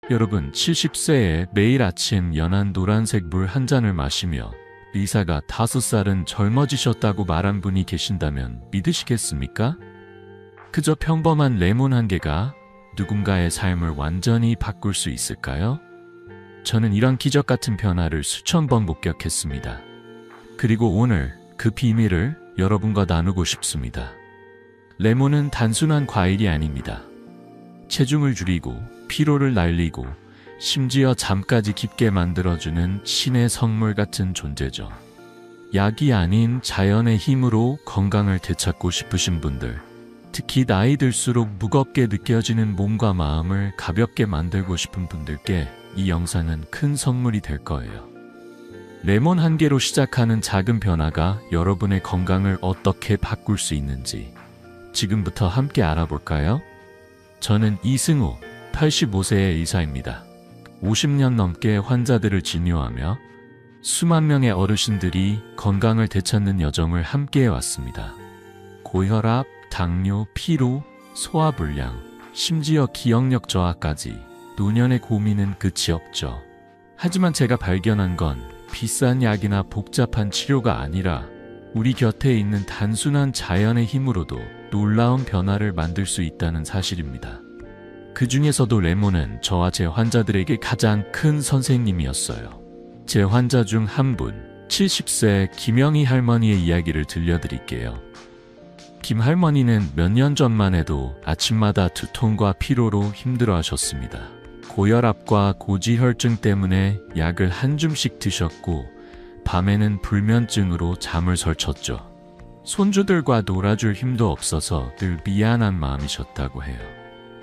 여러분, 70세에 매일 아침 연한 노란색 물 한 잔을 마시며 의사가 5살은 젊어지셨다고 말한 분이 계신다면 믿으시겠습니까? 그저 평범한 레몬 한 개가 누군가의 삶을 완전히 바꿀 수 있을까요? 저는 이런 기적 같은 변화를 수천 번 목격했습니다. 그리고 오늘 그 비밀을 여러분과 나누고 싶습니다. 레몬은 단순한 과일이 아닙니다. 체중을 줄이고 피로를 날리고 심지어 잠까지 깊게 만들어주는 신의 선물 같은 존재죠. 약이 아닌 자연의 힘으로 건강을 되찾고 싶으신 분들, 특히 나이 들수록 무겁게 느껴지는 몸과 마음을 가볍게 만들고 싶은 분들께 이 영상은 큰 선물이 될 거예요. 레몬 한 개로 시작하는 작은 변화가 여러분의 건강을 어떻게 바꿀 수 있는지 지금부터 함께 알아볼까요? 저는 이승우, 85세의 의사입니다. 50년 넘게 환자들을 진료하며 수만 명의 어르신들이 건강을 되찾는 여정을 함께 해왔습니다. 고혈압, 당뇨, 피로, 소화불량, 심지어 기억력 저하까지 노년의 고민은 끝이 없죠. 하지만 제가 발견한 건 비싼 약이나 복잡한 치료가 아니라 우리 곁에 있는 단순한 자연의 힘으로도 놀라운 변화를 만들 수 있다는 사실입니다. 그 중에서도 레몬은 저와 제 환자들에게 가장 큰 선생님이었어요. 제 환자 중 한 분, 70세 김영희 할머니의 이야기를 들려드릴게요. 김 할머니는 몇 년 전만 해도 아침마다 두통과 피로로 힘들어하셨습니다. 고혈압과 고지혈증 때문에 약을 한 줌씩 드셨고 밤에는 불면증으로 잠을 설쳤죠. 손주들과 놀아줄 힘도 없어서 늘 미안한 마음이셨다고 해요.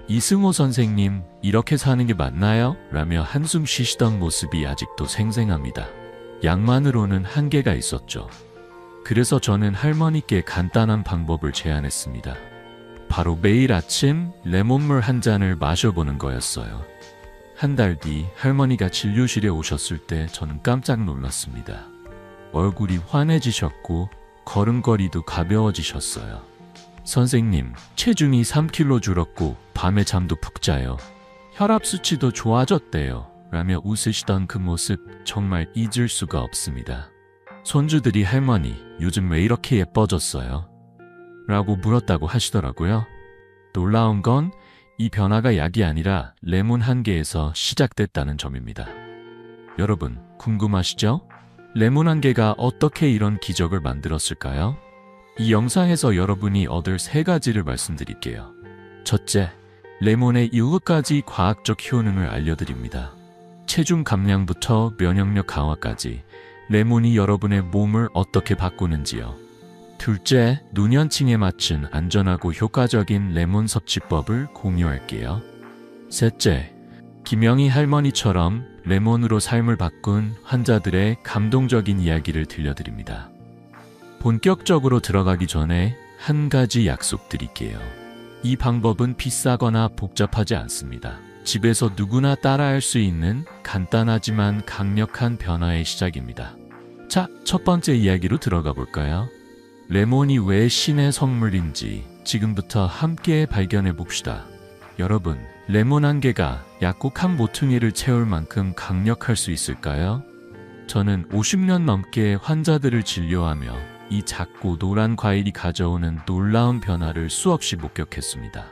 이승호 선생님, 이렇게 사는 게 맞나요? 라며 한숨 쉬시던 모습이 아직도 생생합니다. 약만으로는 한계가 있었죠. 그래서 저는 할머니께 간단한 방법을 제안했습니다. 바로 매일 아침 레몬물 한 잔을 마셔보는 거였어요. 한 달 뒤 할머니가 진료실에 오셨을 때 저는 깜짝 놀랐습니다. 얼굴이 환해지셨고 걸음걸이도 가벼워지셨어요. 선생님, 체중이 3kg 줄었고 밤에 잠도 푹 자요. 혈압 수치도 좋아졌대요. 라며 웃으시던 그 모습 정말 잊을 수가 없습니다. 손주들이 할머니, 요즘 왜 이렇게 예뻐졌어요? 라고 물었다고 하시더라고요. 놀라운 건 이 변화가 약이 아니라 레몬 한 개에서 시작됐다는 점입니다. 여러분, 궁금하시죠? 레몬 한 개가 어떻게 이런 기적을 만들었을까요? 이 영상에서 여러분이 얻을 3가지를 말씀드릴게요. 첫째, 레몬의 7가지 과학적 효능을 알려드립니다. 체중 감량부터 면역력 강화까지 레몬이 여러분의 몸을 어떻게 바꾸는지요. 둘째, 노년층에 맞춘 안전하고 효과적인 레몬 섭취법을 공유할게요. 셋째, 김영희 할머니처럼 레몬으로 삶을 바꾼 환자들의 감동적인 이야기를 들려드립니다. 본격적으로 들어가기 전에 한 가지 약속드릴게요. 이 방법은 비싸거나 복잡하지 않습니다. 집에서 누구나 따라할 수 있는 간단하지만 강력한 변화의 시작입니다. 자, 첫 번째 이야기로 들어가 볼까요? 레몬이 왜 신의 선물인지 지금부터 함께 발견해 봅시다. 여러분, 레몬 한 개가 약국 한 모퉁이를 채울 만큼 강력할 수 있을까요? 저는 50년 넘게 환자들을 진료하며 이 작고 노란 과일이 가져오는 놀라운 변화를 수없이 목격했습니다.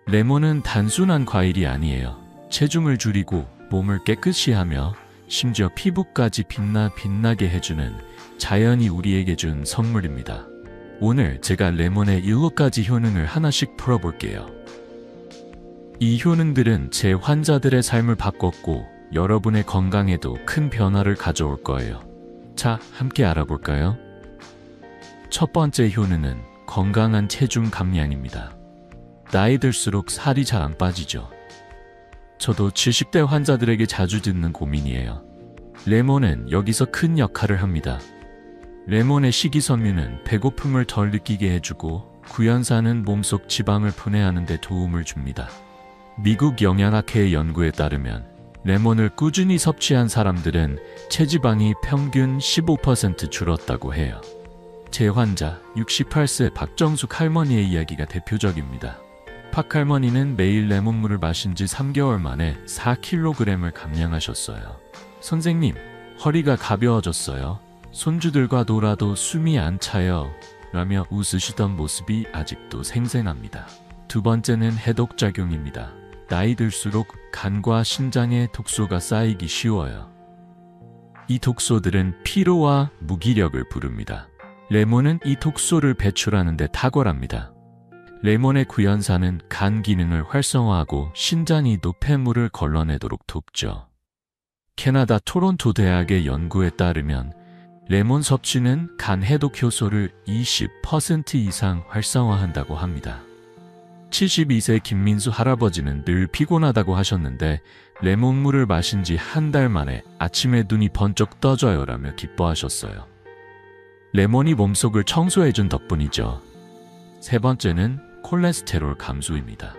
레몬은 단순한 과일이 아니에요. 체중을 줄이고 몸을 깨끗이 하며 심지어 피부까지 빛나게 해주는 자연이 우리에게 준 선물입니다. 오늘 제가 레몬의 7가지 효능을 하나씩 풀어볼게요. 이 효능들은 제 환자들의 삶을 바꿨고 여러분의 건강에도 큰 변화를 가져올 거예요. 자, 함께 알아볼까요? 첫 번째 효능은 건강한 체중 감량입니다. 나이 들수록 살이 잘 안 빠지죠. 저도 70대 환자들에게 자주 듣는 고민이에요. 레몬은 여기서 큰 역할을 합니다. 레몬의 식이섬유는 배고픔을 덜 느끼게 해주고 구연산은 몸속 지방을 분해하는 데 도움을 줍니다. 미국 영양학회의 연구에 따르면 레몬을 꾸준히 섭취한 사람들은 체지방이 평균 15% 줄었다고 해요. 제 환자 68세 박정숙 할머니의 이야기가 대표적입니다. 박할머니는 매일 레몬물을 마신 지 3개월 만에 4kg을 감량하셨어요. 선생님, 허리가 가벼워졌어요. 손주들과 놀아도 숨이 안 차요. 라며 웃으시던 모습이 아직도 생생합니다. 두 번째는 해독작용입니다. 나이 들수록 간과 신장에 독소가 쌓이기 쉬워요. 이 독소들은 피로와 무기력을 부릅니다. 레몬은 이 독소를 배출하는 데 탁월합니다. 레몬의 구연산은 간 기능을 활성화하고 신장이 노폐물을 걸러내도록 돕죠. 캐나다 토론토 대학의 연구에 따르면 레몬 섭취는 간 해독 효소를 20% 이상 활성화한다고 합니다. 72세 김민수 할아버지는 늘 피곤하다고 하셨는데 레몬물을 마신 지 한 달 만에 아침에 눈이 번쩍 떠져요 라며 기뻐하셨어요. 레몬이 몸속을 청소해준 덕분이죠. 세 번째는 콜레스테롤 감소입니다.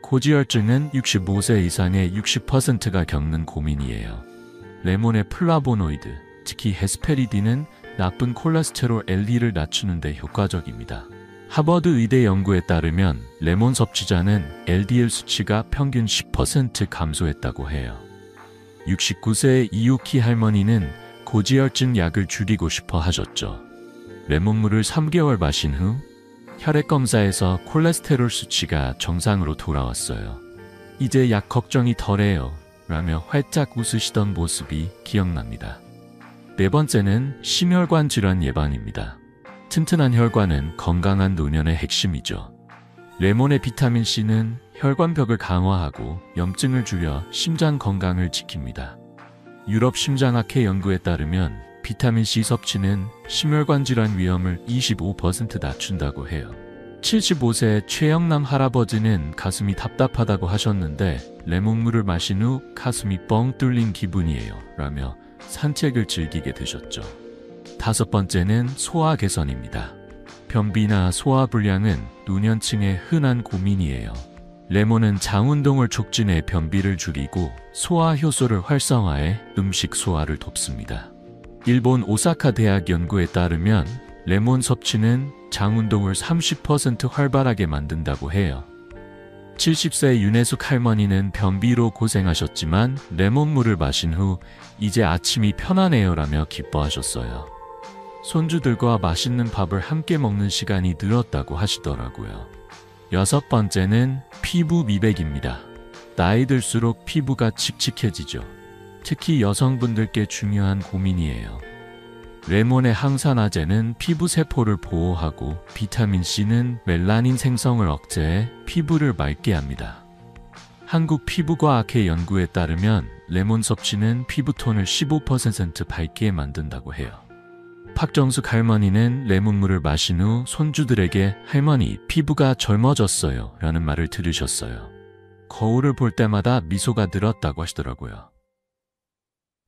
고지혈증은 65세 이상의 60%가 겪는 고민이에요. 레몬의 플라보노이드, 특히 헤스페리딘은 나쁜 콜레스테롤 LDL을 낮추는 데 효과적입니다. 하버드 의대 연구에 따르면 레몬 섭취자는 LDL 수치가 평균 10% 감소했다고 해요. 69세의 이유키 할머니는 고지혈증 약을 줄이고 싶어 하셨죠. 레몬물을 3개월 마신 후 혈액검사에서 콜레스테롤 수치가 정상으로 돌아왔어요. 이제 약 걱정이 덜해요 라며 활짝 웃으시던 모습이 기억납니다. 네 번째는 심혈관 질환 예방입니다. 튼튼한 혈관은 건강한 노년의 핵심이죠. 레몬의 비타민C는 혈관벽을 강화하고 염증을 줄여 심장 건강을 지킵니다. 유럽 심장학회 연구에 따르면 비타민C 섭취는 심혈관 질환 위험을 25% 낮춘다고 해요. 75세 최영남 할아버지는 가슴이 답답하다고 하셨는데 레몬물을 마신 후 가슴이 뻥 뚫린 기분이에요 라며 산책을 즐기게 되셨죠. 다섯 번째는 소화 개선입니다. 변비나 소화 불량은 노년층의 흔한 고민이에요. 레몬은 장 운동을 촉진해 변비를 줄이고 소화 효소를 활성화해 음식 소화를 돕습니다. 일본 오사카 대학 연구에 따르면 레몬 섭취는 장 운동을 30% 활발하게 만든다고 해요. 70세 윤혜숙 할머니는 변비로 고생하셨지만 레몬물을 마신 후 이제 아침이 편하네요 라며 기뻐하셨어요. 손주들과 맛있는 밥을 함께 먹는 시간이 늘었다고 하시더라고요. 여섯 번째는 피부 미백입니다. 나이 들수록 피부가 칙칙해지죠. 특히 여성분들께 중요한 고민이에요. 레몬의 항산화제는 피부 세포를 보호하고 비타민C는 멜라닌 생성을 억제해 피부를 맑게 합니다. 한국피부과학회 연구에 따르면 레몬 섭취는 피부톤을 15% 밝게 만든다고 해요. 박정숙 할머니는 레몬물을 마신 후 손주들에게 할머니 피부가 젊어졌어요 라는 말을 들으셨어요. 거울을 볼 때마다 미소가 늘었다고 하시더라고요.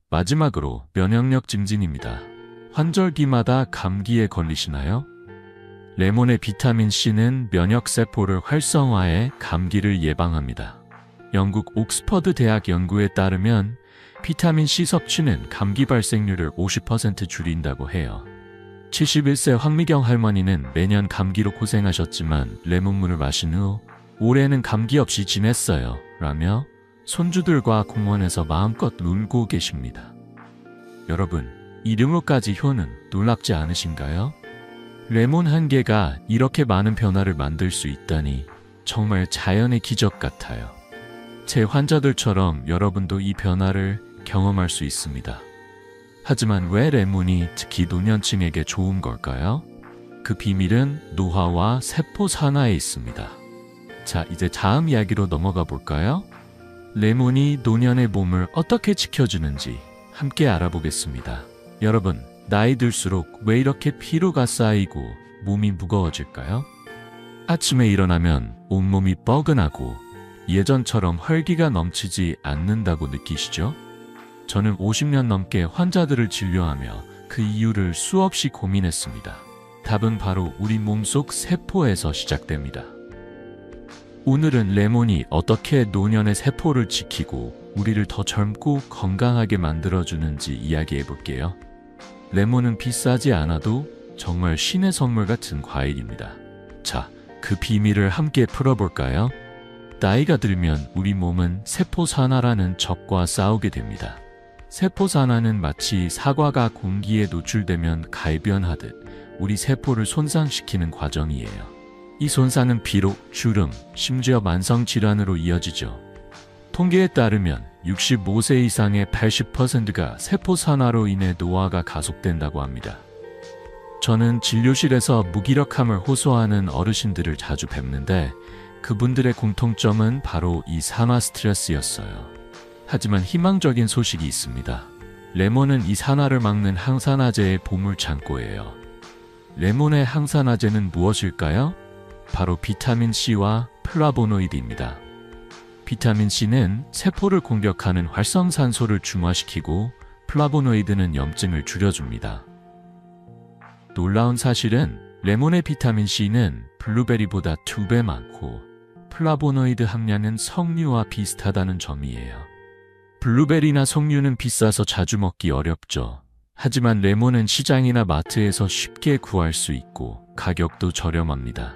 마지막으로 면역력 증진입니다. 환절기마다 감기에 걸리시나요? 레몬의 비타민C는 면역세포를 활성화해 감기를 예방합니다. 영국 옥스퍼드 대학 연구에 따르면 비타민C 섭취는 감기 발생률을 50% 줄인다고 해요. 71세 황미경 할머니는 매년 감기로 고생하셨지만 레몬물을 마신 후 올해는 감기 없이 지냈어요 라며 손주들과 공원에서 마음껏 놀고 계십니다. 여러분, 이 등호까지 효능 놀랍지 않으신가요? 레몬 한 개가 이렇게 많은 변화를 만들 수 있다니 정말 자연의 기적 같아요. 제 환자들처럼 여러분도 이 변화를 경험할 수 있습니다. 하지만 왜 레몬이 특히 노년층에게 좋은 걸까요? 그 비밀은 노화와 세포 산화에 있습니다. 자, 이제 다음 이야기로 넘어가 볼까요? 레몬이 노년의 몸을 어떻게 지켜주는지 함께 알아보겠습니다. 여러분, 나이 들수록 왜 이렇게 피로가 쌓이고 몸이 무거워질까요? 아침에 일어나면 온몸이 뻐근하고 예전처럼 활기가 넘치지 않는다고 느끼시죠? 저는 50년 넘게 환자들을 진료하며 그 이유를 수없이 고민했습니다. 답은 바로 우리 몸속 세포에서 시작됩니다. 오늘은 레몬이 어떻게 노년의 세포를 지키고 우리를 더 젊고 건강하게 만들어주는지 이야기해 볼게요. 레몬은 비싸지 않아도 정말 신의 선물 같은 과일입니다. 자, 그 비밀을 함께 풀어볼까요? 나이가 들면 우리 몸은 세포산화라는 적과 싸우게 됩니다. 세포산화는 마치 사과가 공기에 노출되면 갈변하듯 우리 세포를 손상시키는 과정이에요. 이 손상은 비록 주름, 심지어 만성질환으로 이어지죠. 통계에 따르면 65세 이상의 80%가 세포산화로 인해 노화가 가속된다고 합니다. 저는 진료실에서 무기력함을 호소하는 어르신들을 자주 뵙는데 그분들의 공통점은 바로 이 산화 스트레스였어요. 하지만 희망적인 소식이 있습니다. 레몬은 이 산화를 막는 항산화제의 보물창고예요. 레몬의 항산화제는 무엇일까요? 바로 비타민C와 플라보노이드입니다. 비타민C는 세포를 공격하는 활성산소를 중화시키고 플라보노이드는 염증을 줄여줍니다. 놀라운 사실은 레몬의 비타민C는 블루베리보다 2배 많고 플라보노이드 함량은 석류와 비슷하다는 점이에요. 블루베리나 석류는 비싸서 자주 먹기 어렵죠. 하지만 레몬은 시장이나 마트에서 쉽게 구할 수 있고 가격도 저렴합니다.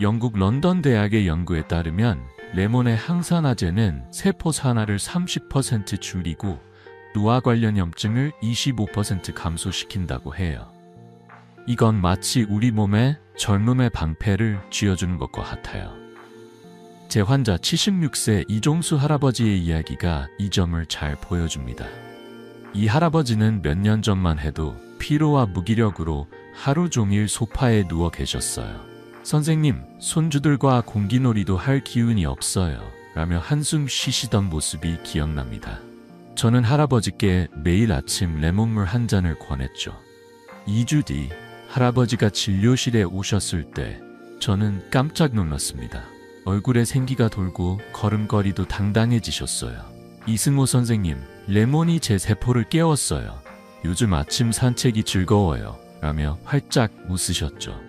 영국 런던 대학의 연구에 따르면 레몬의 항산화제는 세포 산화를 30% 줄이고 노화 관련 염증을 25% 감소시킨다고 해요. 이건 마치 우리 몸에 젊음의 방패를 쥐어주는 것과 같아요. 제 환자 76세 이종수 할아버지의 이야기가 이 점을 잘 보여줍니다. 이 할아버지는 몇 년 전만 해도 피로와 무기력으로 하루 종일 소파에 누워 계셨어요. 선생님, 손주들과 공기놀이도 할 기운이 없어요. 라며 한숨 쉬시던 모습이 기억납니다. 저는 할아버지께 매일 아침 레몬물 한 잔을 권했죠. 2주 뒤 할아버지가 진료실에 오셨을 때 저는 깜짝 놀랐습니다. 얼굴에 생기가 돌고 걸음걸이도 당당해지셨어요. 이승호 선생님, 레몬이 제 세포를 깨웠어요. 요즘 아침 산책이 즐거워요. 라며 활짝 웃으셨죠.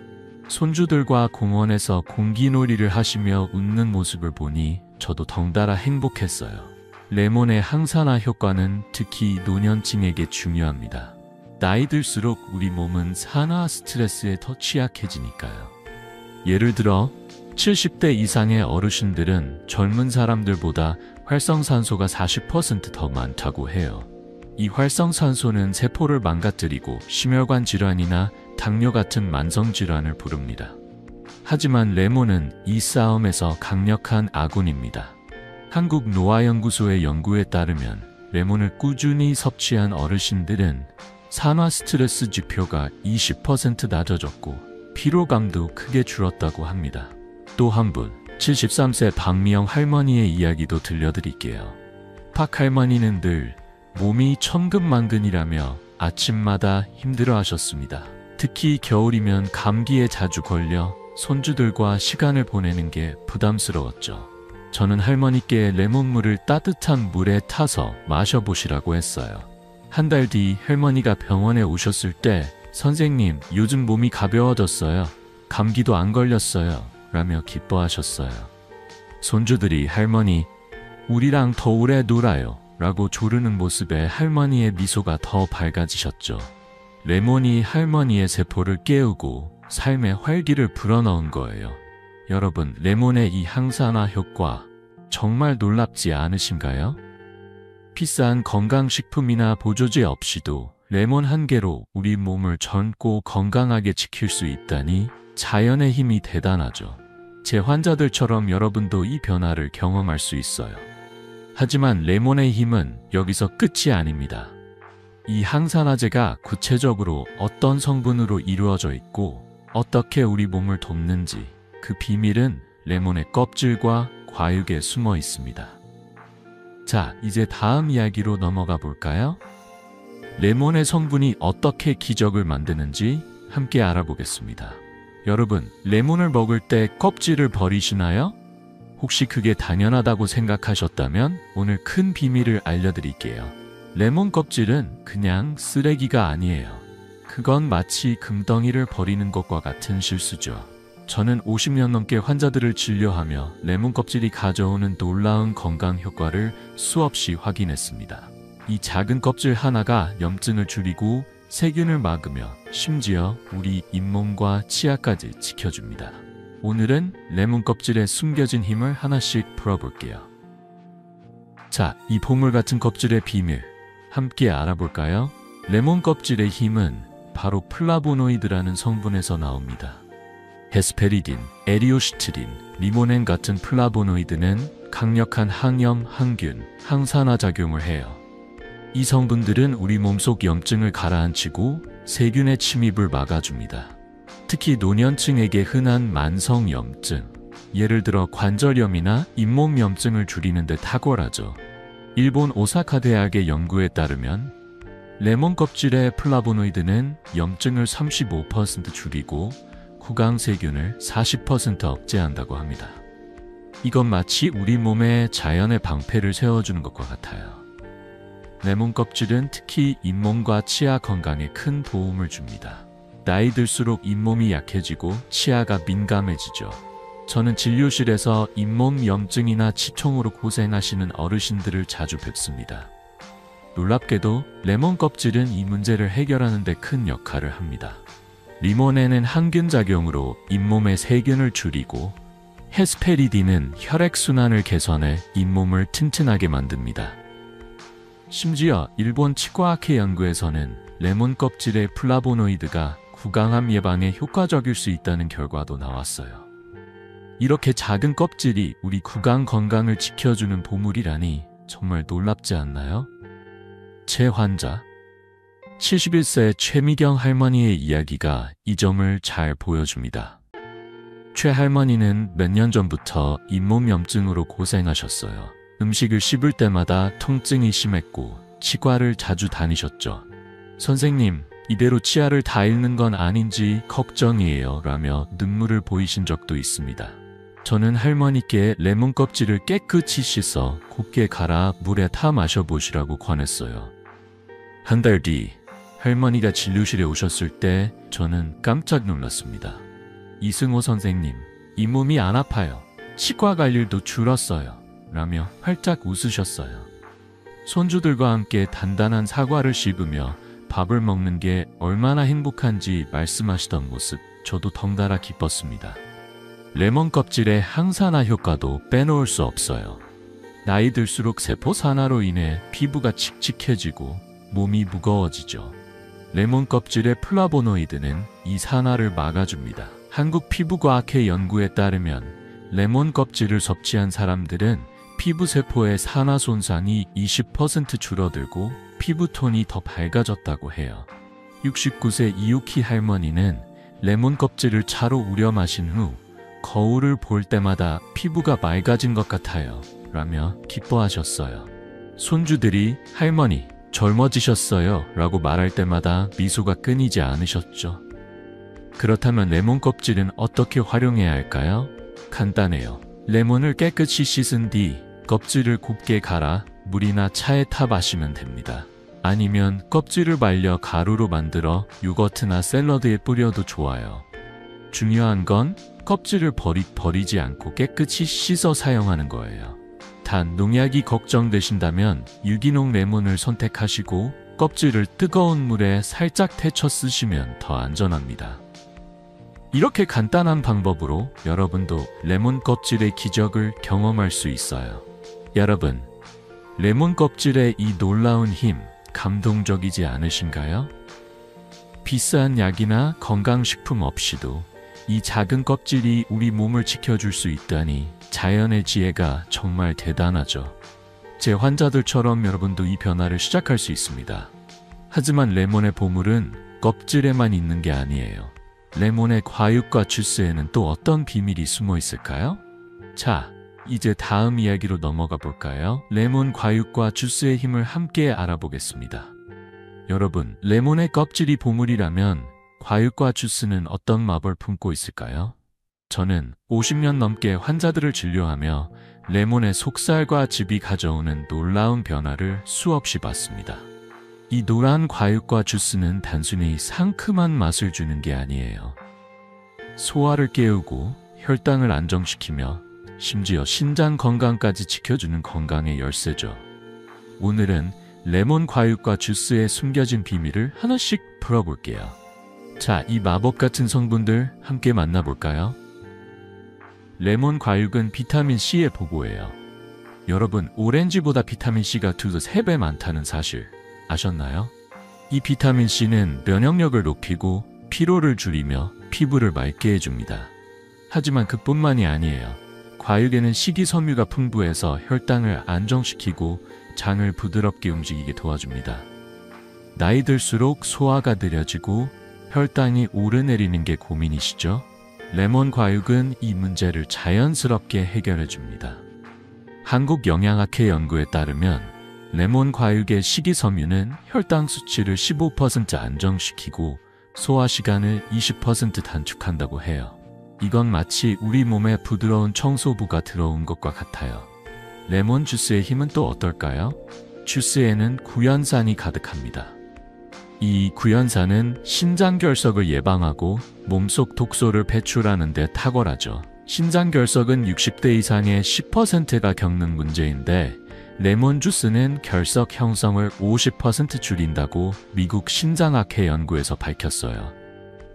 손주들과 공원에서 공기놀이를 하시며 웃는 모습을 보니 저도 덩달아 행복했어요. 레몬의 항산화 효과는 특히 노년층에게 중요합니다. 나이 들수록 우리 몸은 산화 스트레스에 더 취약해지니까요. 예를 들어 70대 이상의 어르신들은 젊은 사람들보다 활성산소가 40% 더 많다고 해요. 이 활성산소는 세포를 망가뜨리고 심혈관 질환이나 당뇨 같은 만성질환을 부릅니다. 하지만 레몬은 이 싸움에서 강력한 아군입니다. 한국노화연구소의 연구에 따르면 레몬을 꾸준히 섭취한 어르신들은 산화 스트레스 지표가 20% 낮아졌고 피로감도 크게 줄었다고 합니다. 또 한 분, 73세 박미영 할머니의 이야기도 들려드릴게요. 박 할머니는 늘 몸이 천근만근이라며 아침마다 힘들어하셨습니다. 특히 겨울이면 감기에 자주 걸려 손주들과 시간을 보내는 게 부담스러웠죠. 저는 할머니께 레몬물을 따뜻한 물에 타서 마셔보시라고 했어요. 한 달 뒤 할머니가 병원에 오셨을 때 선생님, 요즘 몸이 가벼워졌어요. 감기도 안 걸렸어요. 라며 기뻐하셨어요. 손주들이 할머니, 우리랑 더 오래 놀아요. 라고 조르는 모습에 할머니의 미소가 더 밝아지셨죠. 레몬이 할머니의 세포를 깨우고 삶의 활기를 불어넣은 거예요. 여러분, 레몬의 이 항산화 효과 정말 놀랍지 않으신가요? 비싼 건강식품이나 보조제 없이도 레몬 한 개로 우리 몸을 젊고 건강하게 지킬 수 있다니 자연의 힘이 대단하죠. 제 환자들처럼 여러분도 이 변화를 경험할 수 있어요. 하지만 레몬의 힘은 여기서 끝이 아닙니다. 이 항산화제가 구체적으로 어떤 성분으로 이루어져 있고 어떻게 우리 몸을 돕는지 그 비밀은 레몬의 껍질과 과육에 숨어 있습니다. 자, 이제 다음 이야기로 넘어가 볼까요? 레몬의 성분이 어떻게 기적을 만드는지 함께 알아보겠습니다. 여러분, 레몬을 먹을 때 껍질을 버리시나요? 혹시 그게 당연하다고 생각하셨다면 오늘 큰 비밀을 알려드릴게요. 레몬 껍질은 그냥 쓰레기가 아니에요. 그건 마치 금덩이를 버리는 것과 같은 실수죠. 저는 50년 넘게 환자들을 진료하며 레몬 껍질이 가져오는 놀라운 건강 효과를 수없이 확인했습니다. 이 작은 껍질 하나가 염증을 줄이고 세균을 막으며 심지어 우리 잇몸과 치아까지 지켜줍니다. 오늘은 레몬 껍질에 숨겨진 힘을 하나씩 풀어볼게요. 자, 이 보물 같은 껍질의 비밀 함께 알아볼까요? 레몬 껍질의 힘은 바로 플라보노이드라는 성분에서 나옵니다. 헤스페리딘, 에리오시트린, 리모넨 같은 플라보노이드는 강력한 항염, 항균, 항산화 작용을 해요. 이 성분들은 우리 몸속 염증을 가라앉히고 세균의 침입을 막아줍니다. 특히 노년층에게 흔한 만성 염증, 예를 들어 관절염이나 잇몸 염증을 줄이는 데 탁월하죠. 일본 오사카 대학의 연구에 따르면 레몬 껍질의 플라보노이드는 염증을 35% 줄이고 구강세균을 40% 억제한다고 합니다. 이건 마치 우리 몸에 자연의 방패를 세워주는 것과 같아요. 레몬 껍질은 특히 잇몸과 치아 건강에 큰 도움을 줍니다. 나이 들수록 잇몸이 약해지고 치아가 민감해지죠. 저는 진료실에서 잇몸 염증이나 치통으로 고생하시는 어르신들을 자주 뵙습니다. 놀랍게도 레몬 껍질은 이 문제를 해결하는 데 큰 역할을 합니다. 리모넨은 항균 작용으로 잇몸의 세균을 줄이고 헤스페리딘은 혈액순환을 개선해 잇몸을 튼튼하게 만듭니다. 심지어 일본 치과학회 연구에서는 레몬 껍질의 플라보노이드가 구강암 예방에 효과적일 수 있다는 결과도 나왔어요. 이렇게 작은 껍질이 우리 구강 건강을 지켜주는 보물이라니 정말 놀랍지 않나요? 제 환자 71세 최미경 할머니의 이야기가 이 점을 잘 보여줍니다. 최 할머니는 몇 년 전부터 잇몸 염증으로 고생하셨어요. 음식을 씹을 때마다 통증이 심했고 치과를 자주 다니셨죠. 선생님, 이대로 치아를 다 잃는 건 아닌지 걱정이에요 라며 눈물을 보이신 적도 있습니다. 저는 할머니께 레몬 껍질을 깨끗이 씻어 곱게 갈아 물에 타 마셔보시라고 권했어요. 한 달 뒤 할머니가 진료실에 오셨을 때 저는 깜짝 놀랐습니다. 이승호 선생님, 잇몸이 안 아파요. 치과 갈 일도 줄었어요. 라며 활짝 웃으셨어요. 손주들과 함께 단단한 사과를 씹으며 밥을 먹는 게 얼마나 행복한지 말씀하시던 모습, 저도 덩달아 기뻤습니다. 레몬 껍질의 항산화 효과도 빼놓을 수 없어요. 나이 들수록 세포 산화로 인해 피부가 칙칙해지고 몸이 무거워지죠. 레몬 껍질의 플라보노이드는 이 산화를 막아줍니다. 한국피부과학회 연구에 따르면 레몬 껍질을 섭취한 사람들은 피부세포의 산화 손상이 20% 줄어들고 피부톤이 더 밝아졌다고 해요. 69세 이유키 할머니는 레몬 껍질을 차로 우려 마신 후 거울을 볼 때마다 피부가 맑아진 것 같아요 라며 기뻐하셨어요. 손주들이 할머니 젊어지셨어요 라고 말할 때마다 미소가 끊이지 않으셨죠. 그렇다면 레몬 껍질은 어떻게 활용해야 할까요? 간단해요. 레몬을 깨끗이 씻은 뒤 껍질을 곱게 갈아 물이나 차에 타 마시면 됩니다. 아니면 껍질을 말려 가루로 만들어 요거트나 샐러드에 뿌려도 좋아요. 중요한 건 껍질을 버리지 않고 깨끗이 씻어 사용하는 거예요. 단 농약이 걱정되신다면 유기농 레몬을 선택하시고 껍질을 뜨거운 물에 살짝 데쳐 쓰시면 더 안전합니다. 이렇게 간단한 방법으로 여러분도 레몬 껍질의 기적을 경험할 수 있어요. 여러분, 레몬 껍질의 이 놀라운 힘 감동적이지 않으신가요? 비싼 약이나 건강식품 없이도 이 작은 껍질이 우리 몸을 지켜줄 수 있다니 자연의 지혜가 정말 대단하죠. 제 환자들처럼 여러분도 이 변화를 시작할 수 있습니다. 하지만 레몬의 보물은 껍질에만 있는 게 아니에요. 레몬의 과육과 주스에는 또 어떤 비밀이 숨어 있을까요? 자, 이제 다음 이야기로 넘어가 볼까요? 레몬 과육과 주스의 힘을 함께 알아보겠습니다. 여러분, 레몬의 껍질이 보물이라면 과육과 주스는 어떤 마법을 품고 있을까요? 저는 50년 넘게 환자들을 진료하며 레몬의 속살과 즙이 가져오는 놀라운 변화를 수없이 봤습니다. 이 노란 과육과 주스는 단순히 상큼한 맛을 주는 게 아니에요. 소화를 깨우고 혈당을 안정시키며 심지어 신장 건강까지 지켜주는 건강의 열쇠죠. 오늘은 레몬 과육과 주스에 숨겨진 비밀을 하나씩 풀어볼게요. 자, 이 마법 같은 성분들 함께 만나볼까요? 레몬 과육은 비타민C의 보고예요. 여러분, 오렌지보다 비타민C가 2~3배 많다는 사실 아셨나요? 이 비타민C는 면역력을 높이고 피로를 줄이며 피부를 맑게 해줍니다. 하지만 그뿐만이 아니에요. 과육에는 식이섬유가 풍부해서 혈당을 안정시키고 장을 부드럽게 움직이게 도와줍니다. 나이 들수록 소화가 느려지고 혈당이 오르내리는 게 고민이시죠? 레몬 과육은 이 문제를 자연스럽게 해결해줍니다. 한국영양학회 연구에 따르면 레몬 과육의 식이섬유는 혈당 수치를 15% 안정시키고 소화 시간을 20% 단축한다고 해요. 이건 마치 우리 몸에 부드러운 청소부가 들어온 것과 같아요. 레몬 주스의 힘은 또 어떨까요? 주스에는 구연산이 가득합니다. 이 구연산은 신장결석을 예방하고 몸속 독소를 배출하는 데 탁월하죠. 신장결석은 60대 이상의 10%가 겪는 문제인데 레몬 주스는 결석 형성을 50% 줄인다고 미국 신장학회 연구에서 밝혔어요.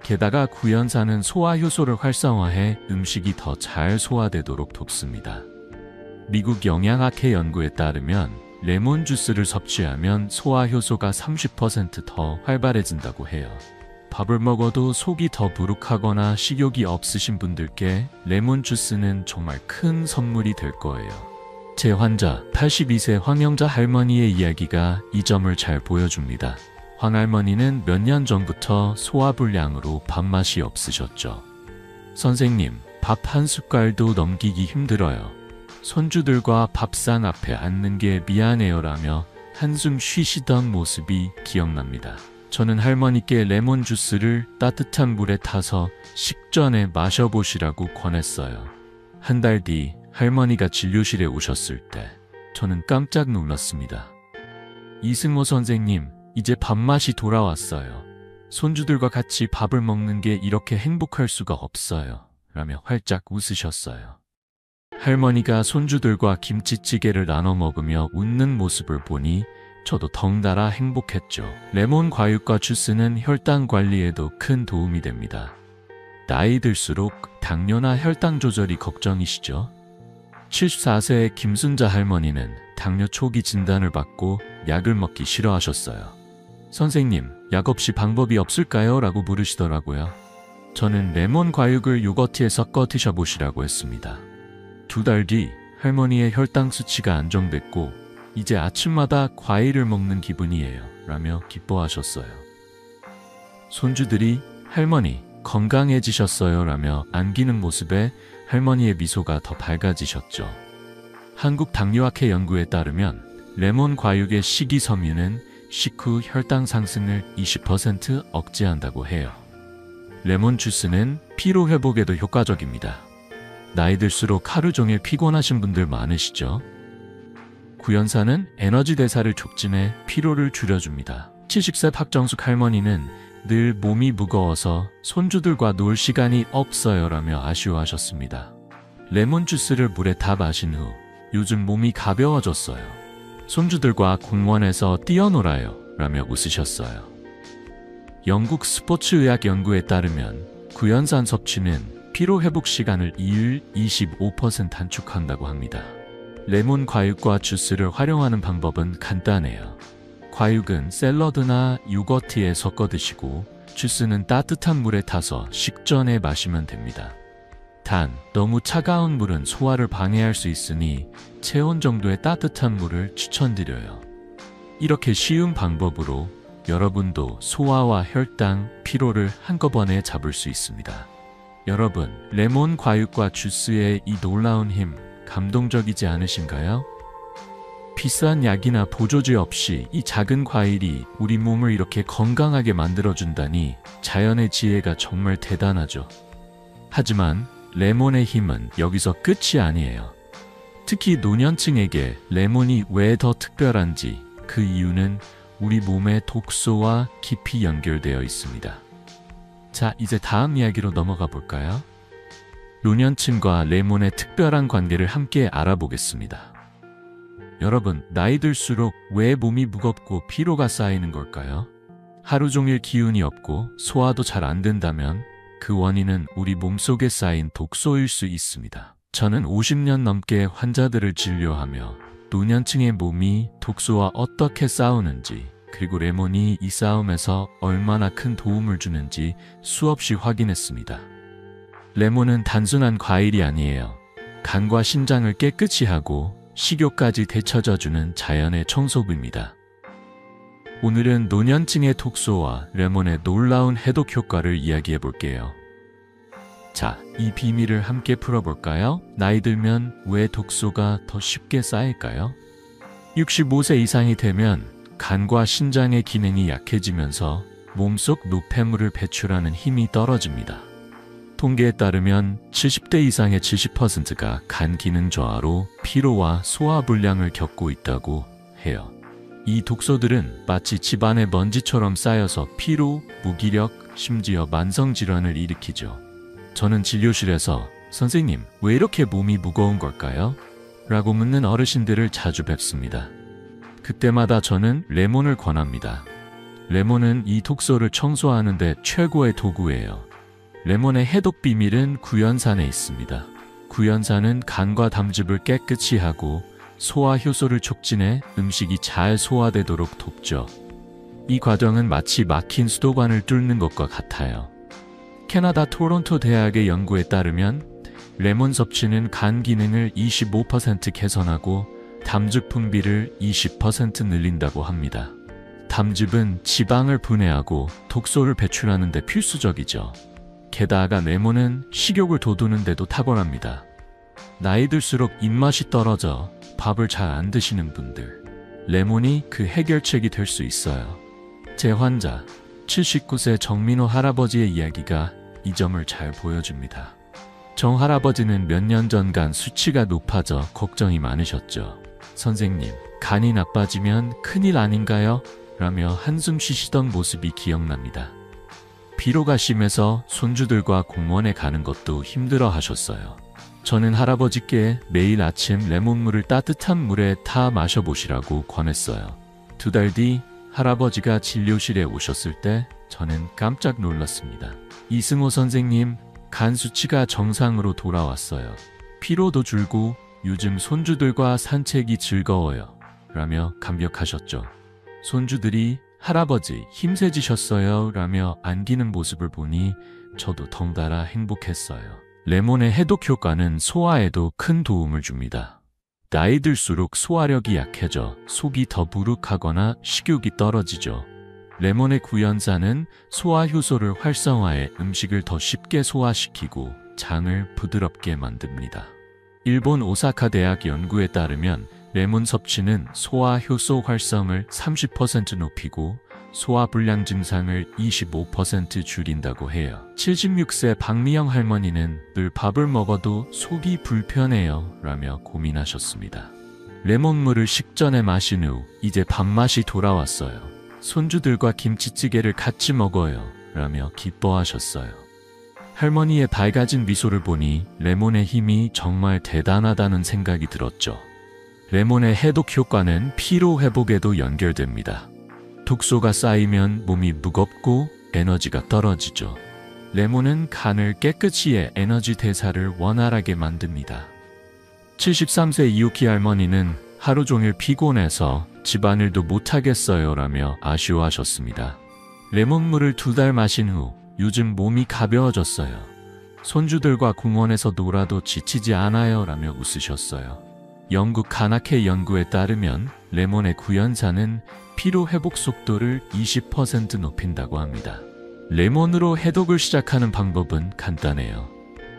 게다가 구연산은 소화 효소를 활성화해 음식이 더 잘 소화되도록 돕습니다. 미국 영양학회 연구에 따르면 레몬 주스를 섭취하면 소화 효소가 30% 더 활발해진다고 해요. 밥을 먹어도 속이 더부룩하거나 식욕이 없으신 분들께 레몬 주스는 정말 큰 선물이 될 거예요. 제 환자 82세 황영자 할머니의 이야기가 이 점을 잘 보여줍니다. 황 할머니는 몇 년 전부터 소화불량으로 밥맛이 없으셨죠. 선생님, 밥 한 숟갈도 넘기기 힘들어요. 손주들과 밥상 앞에 앉는 게 미안해요라며 한숨 쉬시던 모습이 기억납니다. 저는 할머니께 레몬 주스를 따뜻한 물에 타서 식전에 마셔보시라고 권했어요. 한 달 뒤 할머니가 진료실에 오셨을 때 저는 깜짝 놀랐습니다. 이승호 선생님, 이제 밥맛이 돌아왔어요. 손주들과 같이 밥을 먹는 게 이렇게 행복할 수가 없어요. 라며 활짝 웃으셨어요. 할머니가 손주들과 김치찌개를 나눠 먹으며 웃는 모습을 보니 저도 덩달아 행복했죠. 레몬 과육과 주스는 혈당 관리에도 큰 도움이 됩니다. 나이 들수록 당뇨나 혈당 조절이 걱정이시죠? 74세의 김순자 할머니는 당뇨 초기 진단을 받고 약을 먹기 싫어하셨어요. 선생님, 약 없이 방법이 없을까요? 라고 물으시더라고요. 저는 레몬 과육을 요거트에 섞어 드셔보시라고 했습니다. 2달 뒤 할머니의 혈당 수치가 안정됐고 이제 아침마다 과일을 먹는 기분이에요. 라며 기뻐하셨어요. 손주들이 할머니 건강해지셨어요. 라며 안기는 모습에 할머니의 미소가 더 밝아지셨죠. 한국당뇨학회 연구에 따르면 레몬 과육의 식이섬유는 식후 혈당 상승을 20% 억제한다고 해요. 레몬 주스는 피로 회복에도 효과적입니다. 나이 들수록 하루 종일 피곤하신 분들 많으시죠? 구연산은 에너지 대사를 촉진해 피로를 줄여줍니다. 70세 박정숙 할머니는 늘 몸이 무거워서 손주들과 놀 시간이 없어요 라며 아쉬워하셨습니다. 레몬 주스를 물에 다 마신 후 요즘 몸이 가벼워졌어요. 손주들과 공원에서 뛰어놀아요 라며 웃으셨어요. 영국 스포츠의학 연구에 따르면 구연산 섭취는 피로 회복 시간을 2일 25% 단축한다고 합니다. 레몬 과육과 주스를 활용하는 방법은 간단해요. 과육은 샐러드나 요거트에 섞어 드시고 주스는 따뜻한 물에 타서 식전에 마시면 됩니다. 단, 너무 차가운 물은 소화를 방해할 수 있으니 체온 정도의 따뜻한 물을 추천드려요. 이렇게 쉬운 방법으로 여러분도 소화와 혈당, 피로를 한꺼번에 잡을 수 있습니다. 여러분, 레몬 과육과 주스의 이 놀라운 힘, 감동적이지 않으신가요? 비싼 약이나 보조제 없이 이 작은 과일이 우리 몸을 이렇게 건강하게 만들어준다니 자연의 지혜가 정말 대단하죠. 하지만 레몬의 힘은 여기서 끝이 아니에요. 특히 노년층에게 레몬이 왜 더 특별한지 그 이유는 우리 몸의 독소와 깊이 연결되어 있습니다. 자, 이제 다음 이야기로 넘어가 볼까요? 노년층과 레몬의 특별한 관계를 함께 알아보겠습니다. 여러분, 나이 들수록 왜 몸이 무겁고 피로가 쌓이는 걸까요? 하루 종일 기운이 없고 소화도 잘 안 된다면 그 원인은 우리 몸속에 쌓인 독소일 수 있습니다. 저는 50년 넘게 환자들을 진료하며 노년층의 몸이 독소와 어떻게 싸우는지, 그리고 레몬이 이 싸움에서 얼마나 큰 도움을 주는지 수없이 확인했습니다. 레몬은 단순한 과일이 아니에요. 간과 신장을 깨끗이 하고 식욕까지 되찾아주는 자연의 청소부입니다. 오늘은 노년층의 독소와 레몬의 놀라운 해독 효과를 이야기해 볼게요. 자, 이 비밀을 함께 풀어볼까요? 나이 들면 왜 독소가 더 쉽게 쌓일까요? 65세 이상이 되면 간과 신장의 기능이 약해지면서 몸속 노폐물을 배출하는 힘이 떨어집니다. 통계에 따르면 70대 이상의 70%가 간 기능 저하로 피로와 소화불량을 겪고 있다고 해요. 이 독소들은 마치 집안의 먼지처럼 쌓여서 피로, 무기력, 심지어 만성질환을 일으키죠. 저는 진료실에서 선생님, 왜 이렇게 몸이 무거운 걸까요? 라고 묻는 어르신들을 자주 뵙습니다. 그때마다 저는 레몬을 권합니다. 레몬은 이 독소를 청소하는 데 최고의 도구예요. 레몬의 해독 비밀은 구연산에 있습니다. 구연산은 간과 담즙을 깨끗이 하고 소화 효소를 촉진해 음식이 잘 소화되도록 돕죠. 이 과정은 마치 막힌 수도관을 뚫는 것과 같아요. 캐나다 토론토 대학의 연구에 따르면 레몬 섭취는 간 기능을 25% 개선하고 담즙 분비를 20% 늘린다고 합니다. 담즙은 지방을 분해하고 독소를 배출하는 데 필수적이죠. 게다가 레몬은 식욕을 돋우는 데도 탁월합니다. 나이 들수록 입맛이 떨어져 밥을 잘 안 드시는 분들, 레몬이 그 해결책이 될 수 있어요. 제 환자, 79세 정민호 할아버지의 이야기가 이 점을 잘 보여줍니다. 정 할아버지는 몇 년 전 간 수치가 높아져 걱정이 많으셨죠. 선생님, 간이 나빠지면 큰일 아닌가요? 라며 한숨 쉬시던 모습이 기억납니다. 피로가 심해서 손주들과 공원에 가는 것도 힘들어 하셨어요. 저는 할아버지께 매일 아침 레몬물을 따뜻한 물에 타 마셔보시라고 권했어요. 2달 뒤 할아버지가 진료실에 오셨을 때 저는 깜짝 놀랐습니다. 이승호 선생님, 간 수치가 정상으로 돌아왔어요. 피로도 줄고 요즘 손주들과 산책이 즐거워요. 라며 감격하셨죠. 손주들이 할아버지 힘세지셨어요 라며 안기는 모습을 보니 저도 덩달아 행복했어요. 레몬의 해독 효과는 소화에도 큰 도움을 줍니다. 나이 들수록 소화력이 약해져 속이 더 부룩하거나 식욕이 떨어지죠. 레몬의 구연산은 소화 효소를 활성화해 음식을 더 쉽게 소화시키고 장을 부드럽게 만듭니다. 일본 오사카 대학 연구에 따르면 레몬 섭취는 소화 효소 활성을 30% 높이고 소화불량 증상을 25% 줄인다고 해요. 76세 박미영 할머니는 늘 밥을 먹어도 속이 불편해요 라며 고민하셨습니다. 레몬물을 식전에 마신 후 이제 밥맛이 돌아왔어요. 손주들과 김치찌개를 같이 먹어요 라며 기뻐하셨어요. 할머니의 밝아진 미소를 보니 레몬의 힘이 정말 대단하다는 생각이 들었죠. 레몬의 해독 효과는 피로 회복에도 연결됩니다. 독소가 쌓이면 몸이 무겁고 에너지가 떨어지죠. 레몬은 간을 깨끗이 해 에너지 대사를 원활하게 만듭니다. 73세 이우키 할머니는 하루 종일 피곤해서 집안일도 못하겠어요 라며 아쉬워하셨습니다. 레몬물을 2달 마신 후 요즘 몸이 가벼워졌어요. 손주들과 공원에서 놀아도 지치지 않아요 라며 웃으셨어요. 영국 간학회 연구에 따르면 레몬의 구연산은 피로 회복 속도를 20% 높인다고 합니다. 레몬으로 해독을 시작하는 방법은 간단해요.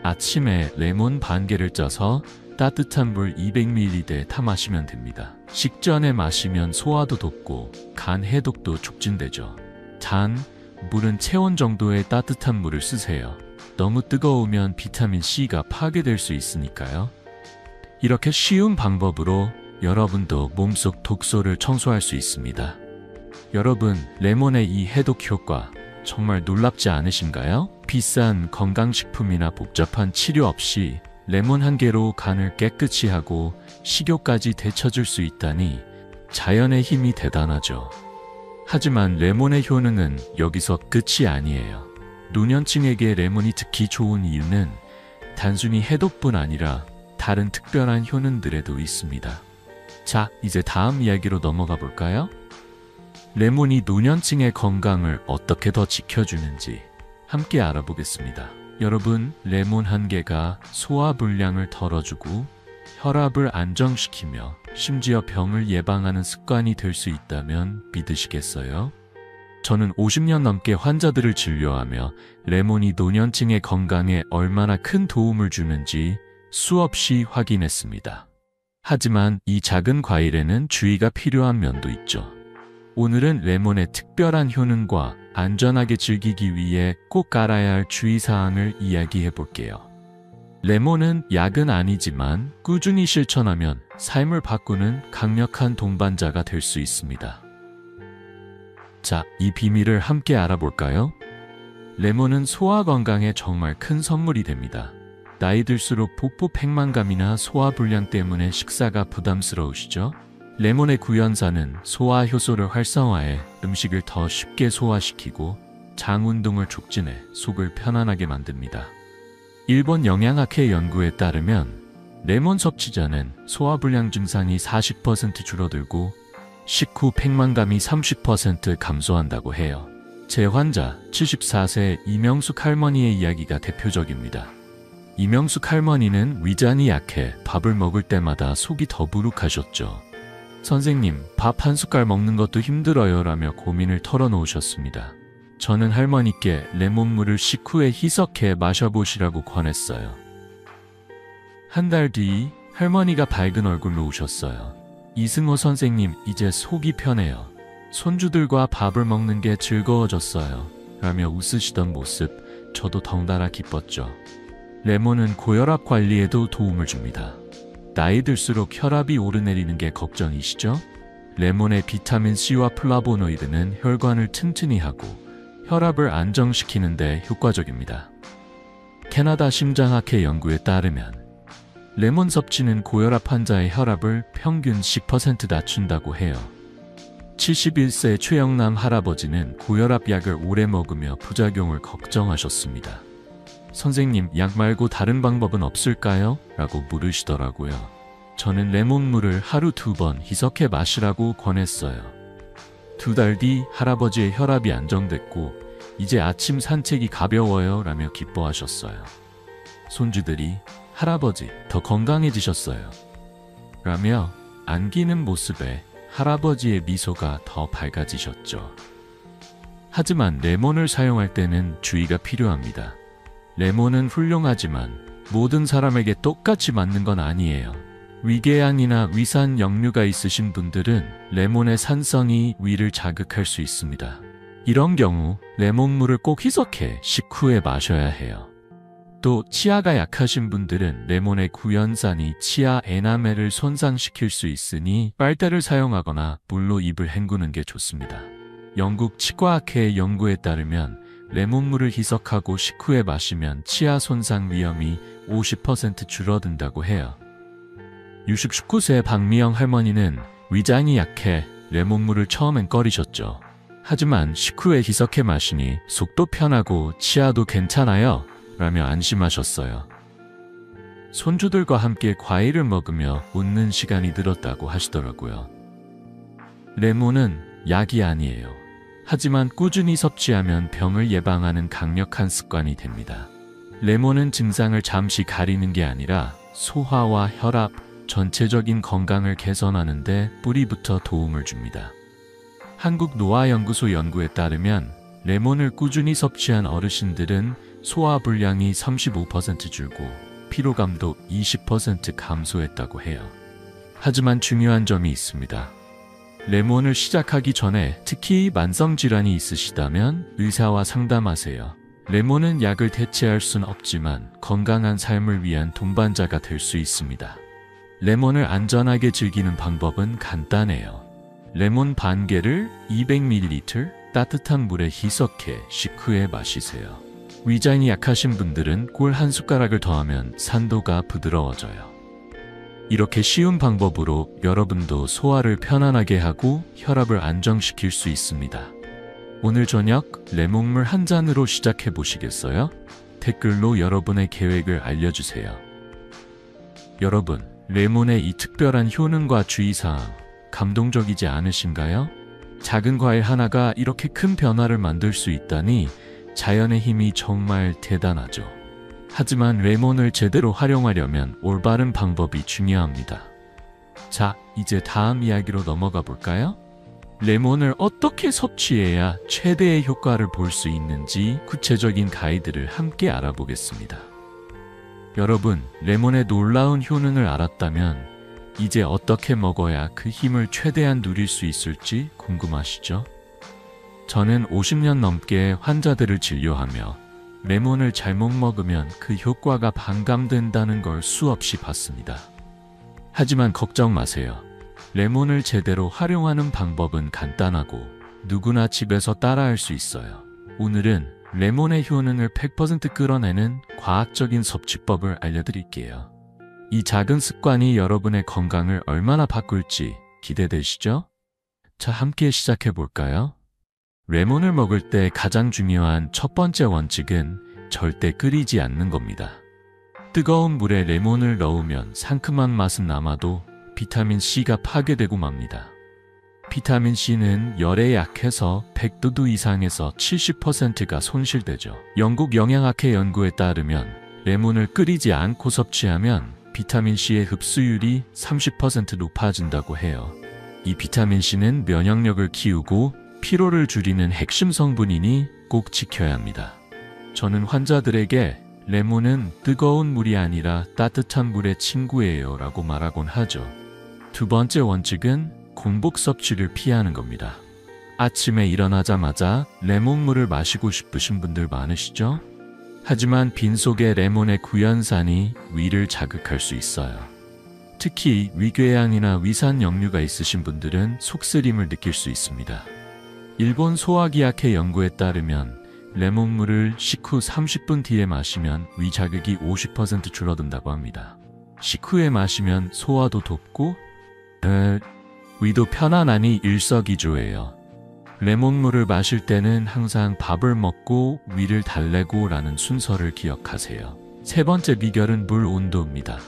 아침에 레몬 반 개를 쪄서 따뜻한 물 200ml에 타 마시면 됩니다. 식전에 마시면 소화도 돕고 간 해독도 촉진되죠. 단, 물은 체온 정도의 따뜻한 물을 쓰세요. 너무 뜨거우면 비타민C가 파괴될 수 있으니까요. 이렇게 쉬운 방법으로 여러분도 몸속 독소를 청소할 수 있습니다. 여러분, 레몬의 이 해독 효과 정말 놀랍지 않으신가요? 비싼 건강식품이나 복잡한 치료 없이 레몬 한 개로 간을 깨끗이 하고 식욕까지 되찾을 수 있다니 자연의 힘이 대단하죠. 하지만 레몬의 효능은 여기서 끝이 아니에요. 노년층에게 레몬이 특히 좋은 이유는 단순히 해독뿐 아니라 다른 특별한 효능들에도 있습니다. 자, 이제 다음 이야기로 넘어가 볼까요? 레몬이 노년층의 건강을 어떻게 더 지켜주는지 함께 알아보겠습니다. 여러분, 레몬 한 개가 소화불량을 덜어주고 혈압을 안정시키며 심지어 병을 예방하는 습관이 될 수 있다면 믿으시겠어요? 저는 50년 넘게 환자들을 진료하며 레몬이 노년층의 건강에 얼마나 큰 도움을 주는지 수없이 확인했습니다. 하지만 이 작은 과일에는 주의가 필요한 면도 있죠. 오늘은 레몬의 특별한 효능과 안전하게 즐기기 위해 꼭 알아야 할 주의사항을 이야기해 볼게요. 레몬은 약은 아니지만 꾸준히 실천하면 삶을 바꾸는 강력한 동반자가 될 수 있습니다. 자, 이 비밀을 함께 알아볼까요? 레몬은 소화 건강에 정말 큰 선물이 됩니다. 나이 들수록 복부 팽만감이나 소화불량 때문에 식사가 부담스러우시죠? 레몬의 구연산은 소화 효소를 활성화해 음식을 더 쉽게 소화시키고 장 운동을 촉진해 속을 편안하게 만듭니다. 일본 영양학회 연구에 따르면 레몬 섭취자는 소화불량 증상이 40% 줄어들고 식후 팽만감이 30% 감소한다고 해요. 제 환자 74세 이명숙 할머니의 이야기가 대표적입니다. 이명숙 할머니는 위장이 약해 밥을 먹을 때마다 속이 더부룩하셨죠. 선생님, 밥 한 숟갈 먹는 것도 힘들어요 라며 고민을 털어놓으셨습니다. 저는 할머니께 레몬물을 식후에 희석해 마셔보시라고 권했어요. 한 달 뒤 할머니가 밝은 얼굴로 오셨어요. 이승호 선생님, 이제 속이 편해요. 손주들과 밥을 먹는 게 즐거워졌어요. 라며 웃으시던 모습, 저도 덩달아 기뻤죠. 레몬은 고혈압 관리에도 도움을 줍니다. 나이 들수록 혈압이 오르내리는 게 걱정이시죠? 레몬의 비타민C와 플라보노이드는 혈관을 튼튼히 하고 혈압을 안정시키는 데 효과적입니다. 캐나다 심장학회 연구에 따르면 레몬 섭취는 고혈압 환자의 혈압을 평균 10% 낮춘다고 해요. 71세 최영남 할아버지는 고혈압 약을 오래 먹으며 부작용을 걱정하셨습니다. 선생님, 약 말고 다른 방법은 없을까요? 라고 물으시더라고요. 저는 레몬물을 하루 2번 희석해 마시라고 권했어요. 2달 뒤 할아버지의 혈압이 안정됐고 이제 아침 산책이 가벼워요 라며 기뻐하셨어요. 손주들이 할아버지 더 건강해지셨어요 라며 안기는 모습에 할아버지의 미소가 더 밝아지셨죠. 하지만 레몬을 사용할 때는 주의가 필요합니다. 레몬은 훌륭하지만 모든 사람에게 똑같이 맞는 건 아니에요. 위궤양이나 위산 역류가 있으신 분들은 레몬의 산성이 위를 자극할 수 있습니다. 이런 경우 레몬물을 꼭 희석해 식후에 마셔야 해요. 또 치아가 약하신 분들은 레몬의 구연산이 치아 에나멜을 손상시킬 수 있으니 빨대를 사용하거나 물로 입을 헹구는 게 좋습니다. 영국 치과학회의 연구에 따르면 레몬물을 희석하고 식후에 마시면 치아 손상 위험이 50% 줄어든다고 해요. 69세 박미영 할머니는 위장이 약해 레몬물을 처음엔 꺼리셨죠. 하지만 식후에 희석해 마시니 속도 편하고 치아도 괜찮아요 라며 안심하셨어요. 손주들과 함께 과일을 먹으며 웃는 시간이 늘었다고 하시더라고요. 레몬은 약이 아니에요. 하지만 꾸준히 섭취하면 병을 예방하는 강력한 습관이 됩니다. 레몬은 증상을 잠시 가리는 게 아니라 소화와 혈압, 전체적인 건강을 개선하는 데 뿌리부터 도움을 줍니다. 한국노화연구소 연구에 따르면 레몬을 꾸준히 섭취한 어르신들은 소화불량이 35% 줄고 피로감도 20% 감소했다고 해요. 하지만 중요한 점이 있습니다. 레몬을 시작하기 전에 특히 만성질환이 있으시다면 의사와 상담하세요. 레몬은 약을 대체할 순 없지만 건강한 삶을 위한 동반자가 될 수 있습니다. 레몬을 안전하게 즐기는 방법은 간단해요. 레몬 반 개를 200ml 따뜻한 물에 희석해 식후에 마시세요. 위장이 약하신 분들은 꿀 한 숟가락을 더하면 산도가 부드러워져요. 이렇게 쉬운 방법으로 여러분도 소화를 편안하게 하고 혈압을 안정시킬 수 있습니다. 오늘 저녁 레몬물 한 잔으로 시작해 보시겠어요? 댓글로 여러분의 계획을 알려주세요. 여러분, 레몬의 이 특별한 효능과 주의사항, 감동적이지 않으신가요? 작은 과일 하나가 이렇게 큰 변화를 만들 수 있다니 자연의 힘이 정말 대단하죠. 하지만 레몬을 제대로 활용하려면 올바른 방법이 중요합니다. 자, 이제 다음 이야기로 넘어가 볼까요? 레몬을 어떻게 섭취해야 최대의 효과를 볼 수 있는지 구체적인 가이드를 함께 알아보겠습니다. 여러분, 레몬의 놀라운 효능을 알았다면 이제 어떻게 먹어야 그 힘을 최대한 누릴 수 있을지 궁금하시죠? 저는 50년 넘게 환자들을 진료하며 레몬을 잘못 먹으면 그 효과가 반감된다는 걸 수없이 봤습니다. 하지만 걱정 마세요. 레몬을 제대로 활용하는 방법은 간단하고 누구나 집에서 따라할 수 있어요. 오늘은 레몬의 효능을 100% 끌어내는 과학적인 섭취법을 알려드릴게요. 이 작은 습관이 여러분의 건강을 얼마나 바꿀지 기대되시죠? 자, 함께 시작해 볼까요? 레몬을 먹을 때 가장 중요한 첫 번째 원칙은 절대 끓이지 않는 겁니다. 뜨거운 물에 레몬을 넣으면 상큼한 맛은 남아도 비타민C가 파괴되고 맙니다. 비타민C는 열에 약해서 100도 이상에서 70%가 손실되죠. 영국 영양학회 연구에 따르면 레몬을 끓이지 않고 섭취하면 비타민C의 흡수율이 30% 높아진다고 해요. 이 비타민C는 면역력을 키우고 피로를 줄이는 핵심 성분이니 꼭 지켜야 합니다. 저는 환자들에게 레몬은 뜨거운 물이 아니라 따뜻한 물의 친구예요 라고 말하곤 하죠. 두 번째 원칙은 공복 섭취를 피하는 겁니다. 아침에 일어나자마자 레몬물을 마시고 싶으신 분들 많으시죠? 하지만 빈속에 레몬의 구연산이 위를 자극할 수 있어요. 특히 위궤양이나 위산 역류가 있으신 분들은 속쓰림을 느낄 수 있습니다. 일본 소화기학회 연구에 따르면 레몬물을 식후 30분 뒤에 마시면 위 자극이 50% 줄어든다고 합니다. 식후에 마시면 소화도 돕고 위도 편안하니 일석이조예요. 레몬물을 마실 때는 항상 밥을 먹고 위를 달래고 라는 순서를 기억하세요. 세 번째 비결은 물 온도입니다.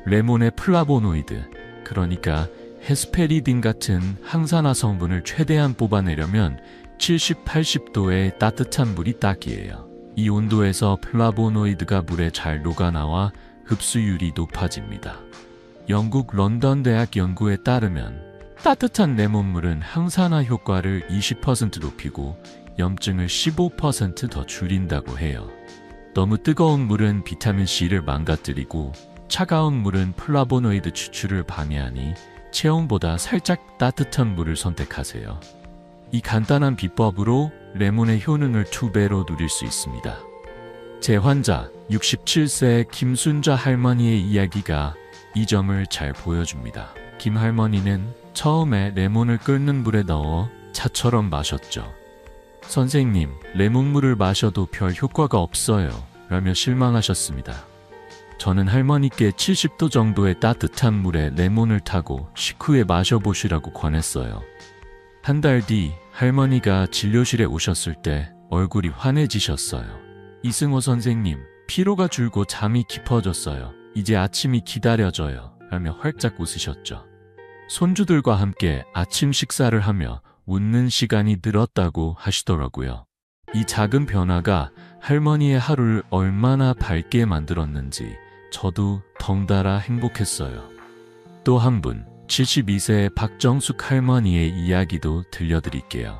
레몬의 플라보노이드, 그러니까 헤스페리딘 같은 항산화 성분을 최대한 뽑아내려면 70, 80도의 따뜻한 물이 딱이에요. 이 온도에서 플라보노이드가 물에 잘 녹아나와 흡수율이 높아집니다. 영국 런던 대학 연구에 따르면 따뜻한 레몬물은 항산화 효과를 20% 높이고 염증을 15% 더 줄인다고 해요. 너무 뜨거운 물은 비타민C를 망가뜨리고 차가운 물은 플라보노이드 추출을 방해하니 체온보다 살짝 따뜻한 물을 선택하세요. 이 간단한 비법으로 레몬의 효능을 2배로 누릴 수 있습니다. 제 환자 67세 김순자 할머니의 이야기가 이 점을 잘 보여줍니다. 김 할머니는 처음에 레몬을 끓는 물에 넣어 차처럼 마셨죠. 선생님, 레몬물을 마셔도 별 효과가 없어요 라며 실망하셨습니다. 저는 할머니께 70도 정도의 따뜻한 물에 레몬을 타고 식후에 마셔보시라고 권했어요. 한 달 뒤 할머니가 진료실에 오셨을 때 얼굴이 환해지셨어요. 이승호 선생님, 피로가 줄고 잠이 깊어졌어요. 이제 아침이 기다려져요 라며 활짝 웃으셨죠. 손주들과 함께 아침 식사를 하며 웃는 시간이 늘었다고 하시더라고요. 이 작은 변화가 할머니의 하루를 얼마나 밝게 만들었는지 저도 덩달아 행복했어요. 또 한 분, 72세 박정숙 할머니의 이야기도 들려드릴게요.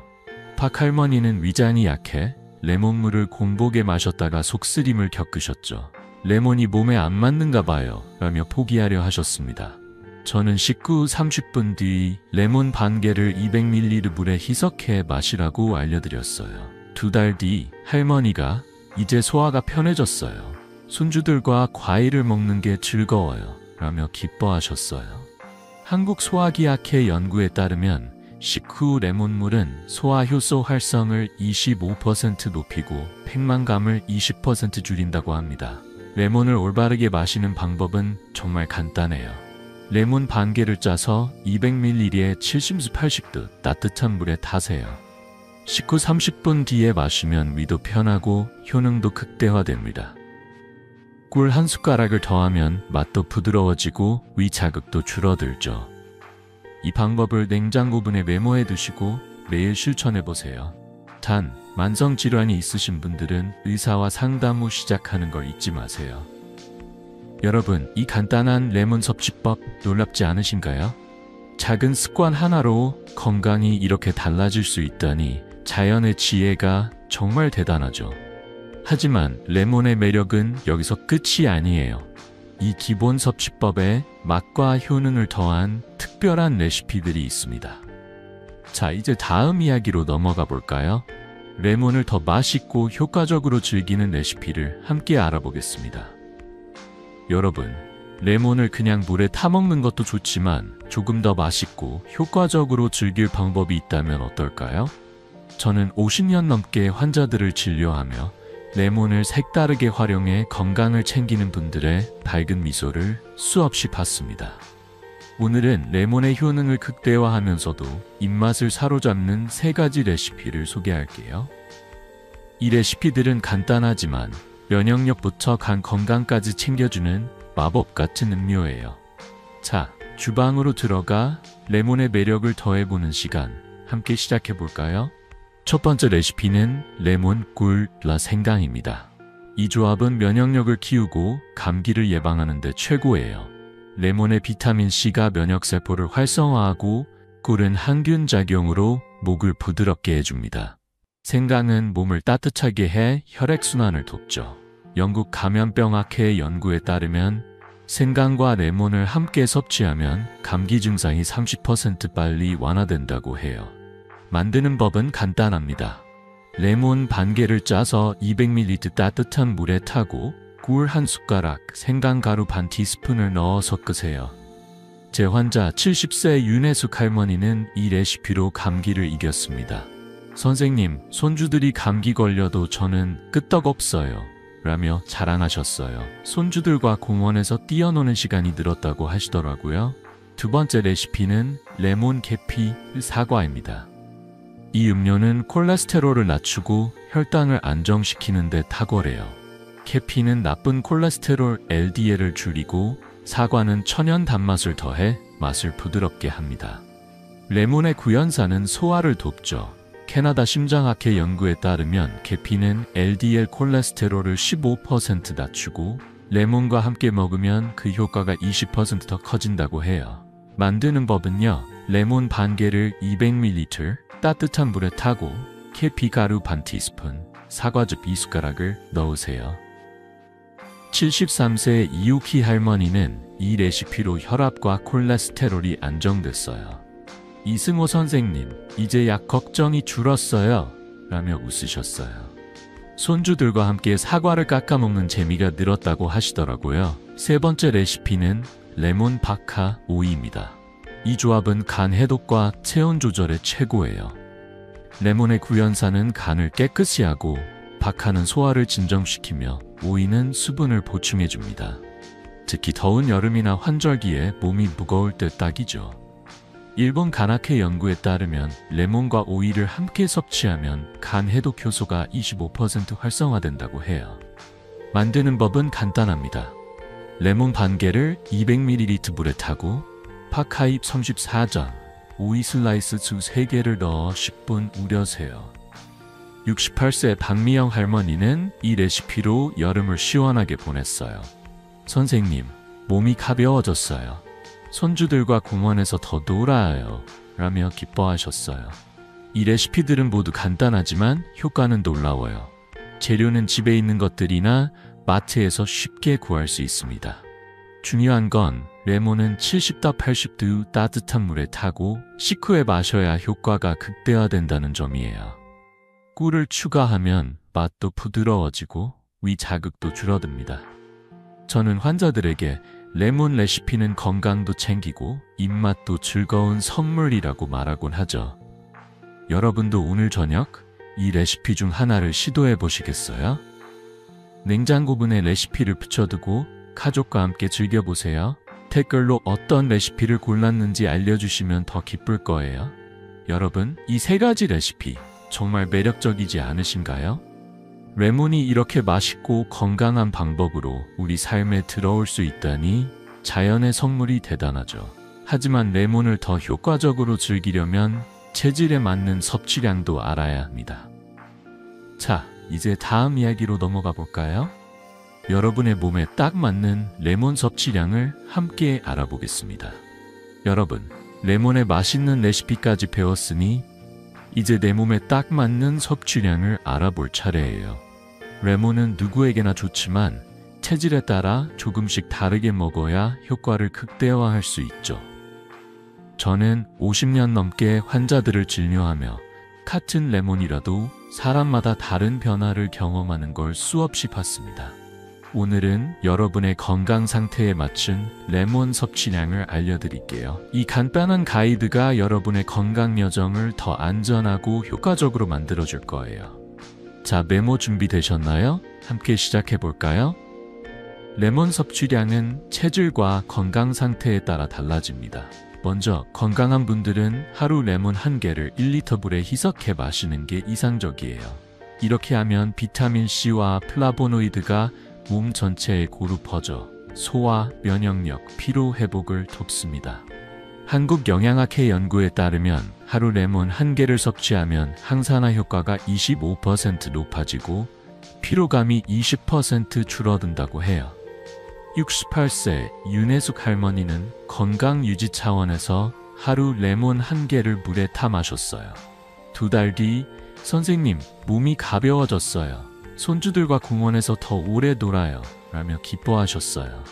박 할머니는 위장이 약해 레몬물을 공복에 마셨다가 속쓰림을 겪으셨죠. 레몬이 몸에 안 맞는가 봐요 라며 포기하려 하셨습니다. 저는 식후 30분 뒤 레몬 반 개를 200ml 물에 희석해 마시라고 알려드렸어요. 2달 뒤 할머니가 이제 소화가 편해졌어요. 손주들과 과일을 먹는 게 즐거워요 라며 기뻐하셨어요. 한국소화기학회 연구에 따르면 식후 레몬물은 소화효소 활성을 25% 높이고 팽만감을 20% 줄인다고 합니다. 레몬을 올바르게 마시는 방법은 정말 간단해요. 레몬 반 개를 짜서 200ml에 70에서 80도 따뜻한 물에 타세요. 식후 30분 뒤에 마시면 위도 편하고 효능도 극대화됩니다. 꿀 한 숟가락을 더하면 맛도 부드러워지고 위 자극도 줄어들죠. 이 방법을 냉장고분에 메모해 두시고 매일 실천해 보세요. 단, 만성질환이 있으신 분들은 의사와 상담 후 시작하는 걸 잊지 마세요. 여러분, 이 간단한 레몬 섭취법 놀랍지 않으신가요? 작은 습관 하나로 건강이 이렇게 달라질 수 있다니 자연의 지혜가 정말 대단하죠. 하지만 레몬의 매력은 여기서 끝이 아니에요. 이 기본 섭취법에 맛과 효능을 더한 특별한 레시피들이 있습니다. 자, 이제 다음 이야기로 넘어가 볼까요? 레몬을 더 맛있고 효과적으로 즐기는 레시피를 함께 알아보겠습니다. 여러분, 레몬을 그냥 물에 타먹는 것도 좋지만 조금 더 맛있고 효과적으로 즐길 방법이 있다면 어떨까요? 저는 50년 넘게 환자들을 진료하며 레몬을 색다르게 활용해 건강을 챙기는 분들의 밝은 미소를 수없이 봤습니다. 오늘은 레몬의 효능을 극대화하면서도 입맛을 사로잡는 3가지 레시피를 소개할게요. 이 레시피들은 간단하지만 면역력부터 간 건강까지 챙겨주는 마법 같은 음료예요. 자, 주방으로 들어가 레몬의 매력을 더해보는 시간 함께 시작해볼까요? 첫 번째 레시피는 레몬 꿀 생강입니다. 이 조합은 면역력을 키우고 감기를 예방하는 데 최고예요. 레몬의 비타민C가 면역세포를 활성화하고 꿀은 항균 작용으로 목을 부드럽게 해줍니다. 생강은 몸을 따뜻하게 해 혈액순환을 돕죠. 영국 감염병학회 연구에 따르면 생강과 레몬을 함께 섭취하면 감기 증상이 30% 빨리 완화된다고 해요. 만드는 법은 간단합니다. 레몬 반 개를 짜서 200ml 따뜻한 물에 타고 꿀 한 숟가락, 생강가루 반 티스푼을 넣어 섞으세요. 제 환자 70세 윤혜숙 할머니는 이 레시피로 감기를 이겼습니다. 선생님, 손주들이 감기 걸려도 저는 끄떡없어요. 라며 자랑하셨어요. 손주들과 공원에서 뛰어노는 시간이 늘었다고 하시더라고요. 두 번째 레시피는 레몬 계피 사과입니다. 이 음료는 콜레스테롤을 낮추고 혈당을 안정시키는 데 탁월해요. 계피는 나쁜 콜레스테롤 LDL을 줄이고 사과는 천연 단맛을 더해 맛을 부드럽게 합니다. 레몬의 구연산은 소화를 돕죠. 캐나다 심장학회 연구에 따르면 계피는 LDL 콜레스테롤을 15% 낮추고 레몬과 함께 먹으면 그 효과가 20% 더 커진다고 해요. 만드는 법은요. 레몬 반 개를 200ml 따뜻한 물에 타고 계피 가루 반 티스푼, 사과즙 2숟가락을 넣으세요. 73세 이유키 할머니는 이 레시피로 혈압과 콜레스테롤이 안정됐어요. 이승호 선생님, 이제 약 걱정이 줄었어요. 라며 웃으셨어요. 손주들과 함께 사과를 깎아먹는 재미가 늘었다고 하시더라고요. 세 번째 레시피는 레몬 바카 오이입니다. 이 조합은 간 해독과 체온 조절에 최고예요. 레몬의 구연산은 간을 깨끗이 하고 바카는 소화를 진정시키며 오이는 수분을 보충해줍니다. 특히 더운 여름이나 환절기에 몸이 무거울 때 딱이죠. 일본 간학회 연구에 따르면 레몬과 오이를 함께 섭취하면 간 해독 효소가 25% 활성화된다고 해요. 만드는 법은 간단합니다. 레몬 반 개를 200ml 물에 타고 파카잎 34장, 오이 슬라이스 수 3개를 넣어 10분 우려세요. 68세 박미영 할머니는 이 레시피로 여름을 시원하게 보냈어요. 선생님, 몸이 가벼워졌어요. 손주들과 공원에서 더 놀아요. 라며 기뻐하셨어요. 이 레시피들은 모두 간단하지만 효과는 놀라워요. 재료는 집에 있는 것들이나 마트에서 쉽게 구할 수 있습니다. 중요한 건 레몬은 70도 80도 따뜻한 물에 타고 식후에 마셔야 효과가 극대화된다는 점이에요. 꿀을 추가하면 맛도 부드러워지고 위 자극도 줄어듭니다. 저는 환자들에게 레몬 레시피는 건강도 챙기고 입맛도 즐거운 선물이라고 말하곤 하죠. 여러분도 오늘 저녁 이 레시피 중 하나를 시도해 보시겠어요? 냉장고분에 레시피를 붙여두고 가족과 함께 즐겨보세요. 댓글로 어떤 레시피를 골랐는지 알려주시면 더 기쁠 거예요. 여러분, 이 3가지 레시피 정말 매력적이지 않으신가요? 레몬이 이렇게 맛있고 건강한 방법으로 우리 삶에 들어올 수 있다니 자연의 선물이 대단하죠. 하지만 레몬을 더 효과적으로 즐기려면 체질에 맞는 섭취량도 알아야 합니다. 자, 이제 다음 이야기로 넘어가 볼까요? 여러분의 몸에 딱 맞는 레몬 섭취량을 함께 알아보겠습니다. 여러분, 레몬의 맛있는 레시피까지 배웠으니 이제 내 몸에 딱 맞는 섭취량을 알아볼 차례예요. 레몬은 누구에게나 좋지만 체질에 따라 조금씩 다르게 먹어야 효과를 극대화할 수 있죠. 저는 50년 넘게 환자들을 진료하며 같은 레몬이라도 사람마다 다른 변화를 경험하는 걸 수없이 봤습니다. 오늘은 여러분의 건강 상태에 맞춘 레몬 섭취량을 알려드릴게요. 이 간단한 가이드가 여러분의 건강 여정을 더 안전하고 효과적으로 만들어줄 거예요. 자, 메모 준비되셨나요? 함께 시작해볼까요? 레몬 섭취량은 체질과 건강 상태에 따라 달라집니다. 먼저 건강한 분들은 하루 레몬 1개를 1리터 물에 희석해 마시는 게 이상적이에요. 이렇게 하면 비타민C와 플라보노이드가 몸 전체에 고루 퍼져 소화, 면역력, 피로 회복을 돕습니다. 한국영양학회 연구에 따르면 하루 레몬 1개를 섭취하면 항산화 효과가 25% 높아지고 피로감이 20% 줄어든다고 해요. 68세 윤혜숙 할머니는 건강 유지 차원에서 하루 레몬 1개를 물에 타 마셨어요. 2달 뒤 선생님, 몸이 가벼워졌어요. 손주들과 공원에서 더 오래 놀아요. 라며 기뻐하셨어요.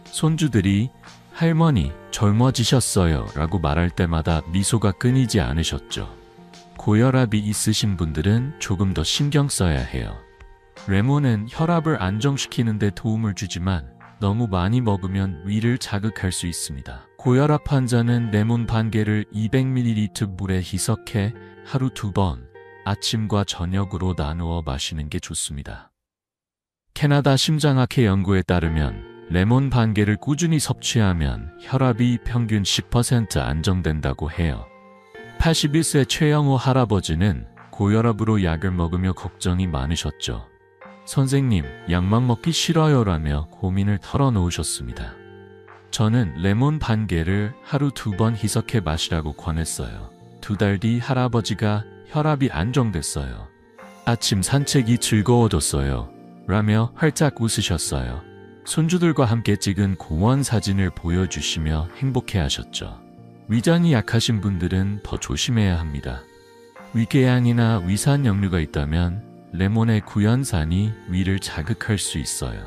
손주들이 할머니, 젊어지셨어요. 라고 말할 때마다 미소가 끊이지 않으셨죠. 고혈압이 있으신 분들은 조금 더 신경 써야 해요. 레몬은 혈압을 안정시키는 데 도움을 주지만 너무 많이 먹으면 위를 자극할 수 있습니다. 고혈압 환자는 레몬 1개를 200ml 물에 희석해 하루 2번 아침과 저녁으로 나누어 마시는 게 좋습니다. 캐나다 심장학회 연구에 따르면 레몬 1개를 꾸준히 섭취하면 혈압이 평균 10% 안정된다고 해요. 81세 최영호 할아버지는 고혈압으로 약을 먹으며 걱정이 많으셨죠. 선생님, 약만 먹기 싫어요라며 고민을 털어놓으셨습니다. 저는 레몬 1개를 하루 2번 희석해 마시라고 권했어요. 2달 뒤 할아버지가 혈압이 안정됐어요. 아침 산책이 즐거워졌어요. 라며 활짝 웃으셨어요. 손주들과 함께 찍은 공원 사진을 보여주시며 행복해하셨죠. 위장이 약하신 분들은 더 조심해야 합니다. 위궤양이나 위산 역류가 있다면 레몬의 구연산이 위를 자극할 수 있어요.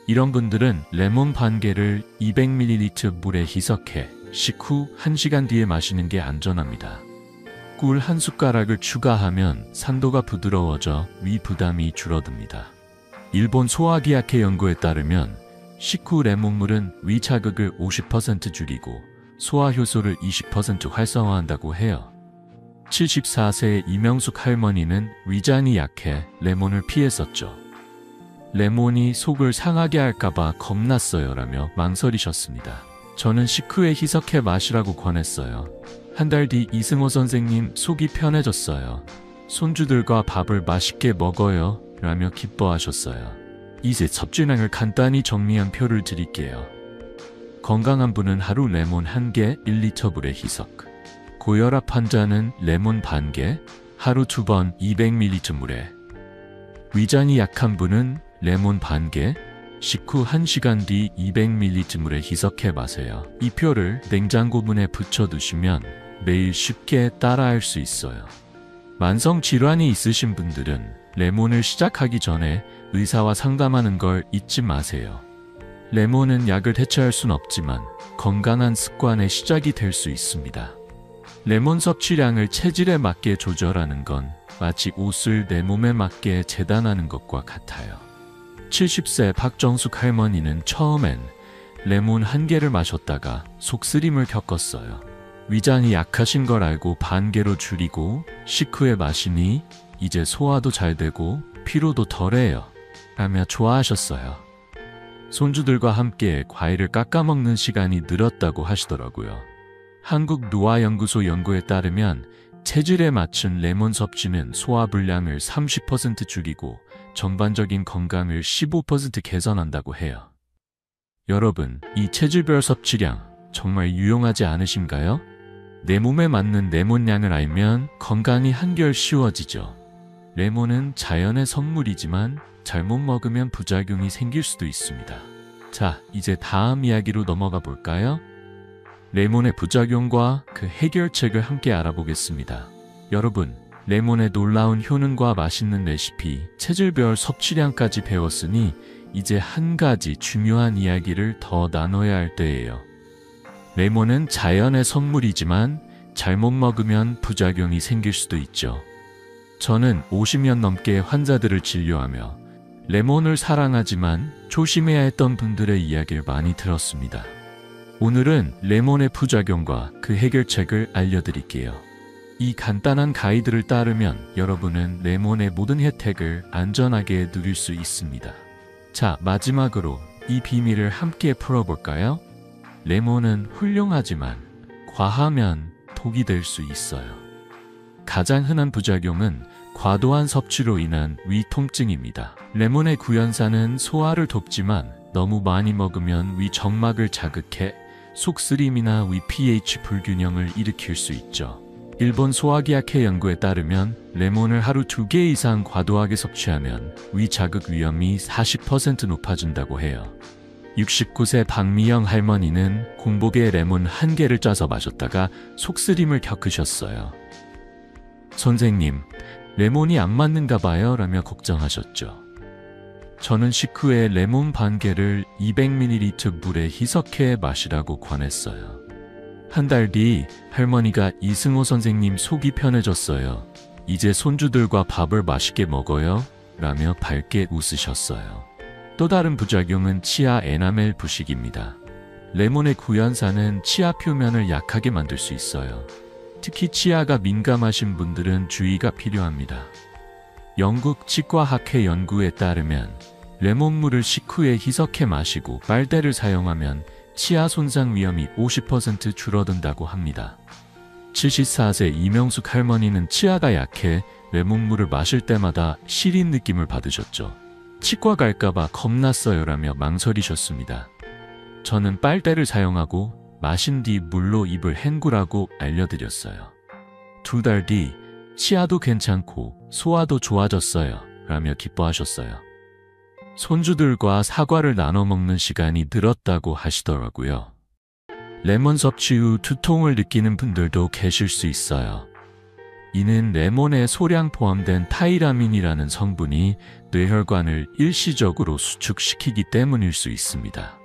이런 분들은 레몬 1개를 200ml 물에 희석해 식후 1시간 뒤에 마시는 게 안전합니다. 꿀 1숟가락을 추가하면 산도가 부드러워져 위 부담이 줄어듭니다. 일본 소화기학회 연구에 따르면 식후 레몬물은 위 자극을 50% 줄이고 소화 효소를 20% 활성화한다고 해요. 74세의 이명숙 할머니는 위장이 약해 레몬을 피했었죠. 레몬이 속을 상하게 할까봐 겁났어요 라며 망설이셨습니다. 저는 식후에 희석해 마시라고 권했어요. 한 달 뒤 이승호 선생님 속이 편해졌어요. 손주들과 밥을 맛있게 먹어요 라며 기뻐하셨어요. 이제 섭취량을 간단히 정리한 표를 드릴게요. 건강한 분은 하루 레몬 1개 1리터 물에 희석. 고혈압 환자는 레몬 1개 하루 2번 200ml 물에. 위장이 약한 분은 레몬 1개 식후 1시간 뒤 200ml 물에 희석해 마세요. 이 표를 냉장고 문에 붙여두시면 매일 쉽게 따라할 수 있어요. 만성 질환이 있으신 분들은 레몬을 시작하기 전에 의사와 상담하는 걸 잊지 마세요. 레몬은 약을 대체할 순 없지만 건강한 습관의 시작이 될 수 있습니다. 레몬 섭취량을 체질에 맞게 조절하는 건 마치 옷을 내 몸에 맞게 재단하는 것과 같아요. 70세 박정숙 할머니는 처음엔 레몬 1개를 마셨다가 속쓰림을 겪었어요. 위장이 약하신 걸 알고 1개로 줄이고 식후에 마시니 이제 소화도 잘 되고 피로도 덜해요. 라며 좋아하셨어요. 손주들과 함께 과일을 깎아 먹는 시간이 늘었다고 하시더라고요. 한국노화연구소 연구에 따르면 체질에 맞춘 레몬 섭취는 소화 불량을 30% 줄이고 전반적인 건강을 15% 개선한다고 해요. 여러분, 이 체질별 섭취량 정말 유용하지 않으신가요? 내 몸에 맞는 레몬량을 알면 건강이 한결 쉬워지죠. 레몬은 자연의 선물이지만 잘못 먹으면 부작용이 생길 수도 있습니다. 자, 이제 다음 이야기로 넘어가 볼까요? 레몬의 부작용과 그 해결책을 함께 알아보겠습니다. 여러분, 레몬의 놀라운 효능과 맛있는 레시피, 체질별 섭취량까지 배웠으니 이제 한 가지 중요한 이야기를 더 나눠야 할 때예요. 레몬은 자연의 선물이지만 잘못 먹으면 부작용이 생길 수도 있죠. 저는 50년 넘게 환자들을 진료하며 레몬을 사랑하지만 조심해야 했던 분들의 이야기를 많이 들었습니다. 오늘은 레몬의 부작용과 그 해결책을 알려드릴게요. 이 간단한 가이드를 따르면 여러분은 레몬의 모든 혜택을 안전하게 누릴 수 있습니다. 자, 마지막으로 이 비밀을 함께 풀어볼까요? 레몬은 훌륭하지만 과하면 독이 될 수 있어요. 가장 흔한 부작용은 과도한 섭취로 인한 위 통증입니다. 레몬의 구연산은 소화를 돕지만 너무 많이 먹으면 위 정막을 자극해 속쓰림이나 위 pH 불균형을 일으킬 수 있죠. 일본 소화기학회 연구에 따르면 레몬을 하루 2개 이상 과도하게 섭취하면 위 자극 위험이 40% 높아진다고 해요. 69세 박미영 할머니는 공복에 레몬 1개를 짜서 마셨다가 속쓰림을 겪으셨어요. 선생님, 레몬이 안 맞는가 봐요 라며 걱정하셨죠. 저는 식후에 레몬 반 개를 200ml 물에 희석해 마시라고 권했어요. 한 달 뒤 할머니가 이승호 선생님 속이 편해졌어요. 이제 손주들과 밥을 맛있게 먹어요 라며 밝게 웃으셨어요. 또 다른 부작용은 치아 에나멜 부식입니다. 레몬의 구연산은 치아 표면을 약하게 만들 수 있어요. 특히 치아가 민감하신 분들은 주의가 필요합니다. 영국 치과학회 연구에 따르면 레몬물을 식후에 희석해 마시고 빨대를 사용하면 치아 손상 위험이 50% 줄어든다고 합니다. 74세 이명숙 할머니는 치아가 약해 레몬물을 마실 때마다 시린 느낌을 받으셨죠. 치과 갈까봐 겁났어요 라며 망설이셨습니다. 저는 빨대를 사용하고 마신 뒤 물로 입을 헹구라고 알려드렸어요. 2달 뒤 치아도 괜찮고 소화도 좋아졌어요 라며 기뻐하셨어요. 손주들과 사과를 나눠 먹는 시간이 늘었다고 하시더라고요. 레몬 섭취 후 두통을 느끼는 분들도 계실 수 있어요. 이는 레몬에 소량 포함된 타이라민이라는 성분이 뇌혈관을 일시적으로 수축시키기 때문일 수 있습니다.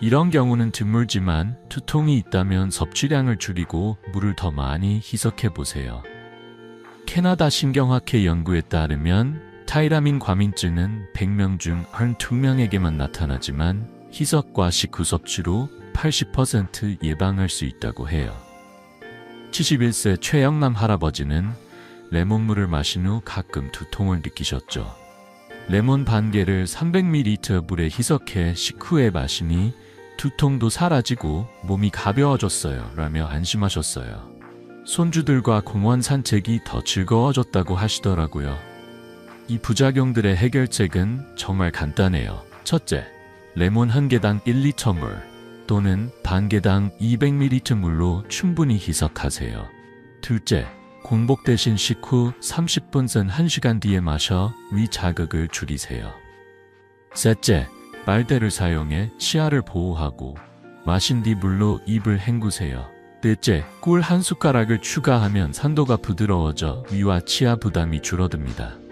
이런 경우는 드물지만 두통이 있다면 섭취량을 줄이고 물을 더 많이 희석해 보세요. 캐나다 신경학회 연구에 따르면 타이라민 과민증은 100명 중 2명에게만 나타나지만 희석과 식후 섭취로 80% 예방할 수 있다고 해요. 71세 최영남 할아버지는 레몬물을 마신 후 가끔 두통을 느끼셨죠. 레몬 반 개를 300ml 물에 희석해 식후에 마시니 두통도 사라지고 몸이 가벼워졌어요 라며 안심하셨어요. 손주들과 공원 산책이 더 즐거워졌다고 하시더라고요. 이 부작용들의 해결책은 정말 간단해요. 첫째, 레몬 1개당 1리터 물 또는 반 개당 200ml 물로 충분히 희석하세요. 둘째, 공복 대신 식후 30분선 1시간 뒤에 마셔 위 자극을 줄이세요. 셋째, 빨대를 사용해 치아를 보호하고 마신 뒤 물로 입을 헹구세요. 넷째, 꿀 1숟가락을 추가하면 산도가 부드러워져 위와 치아 부담이 줄어듭니다.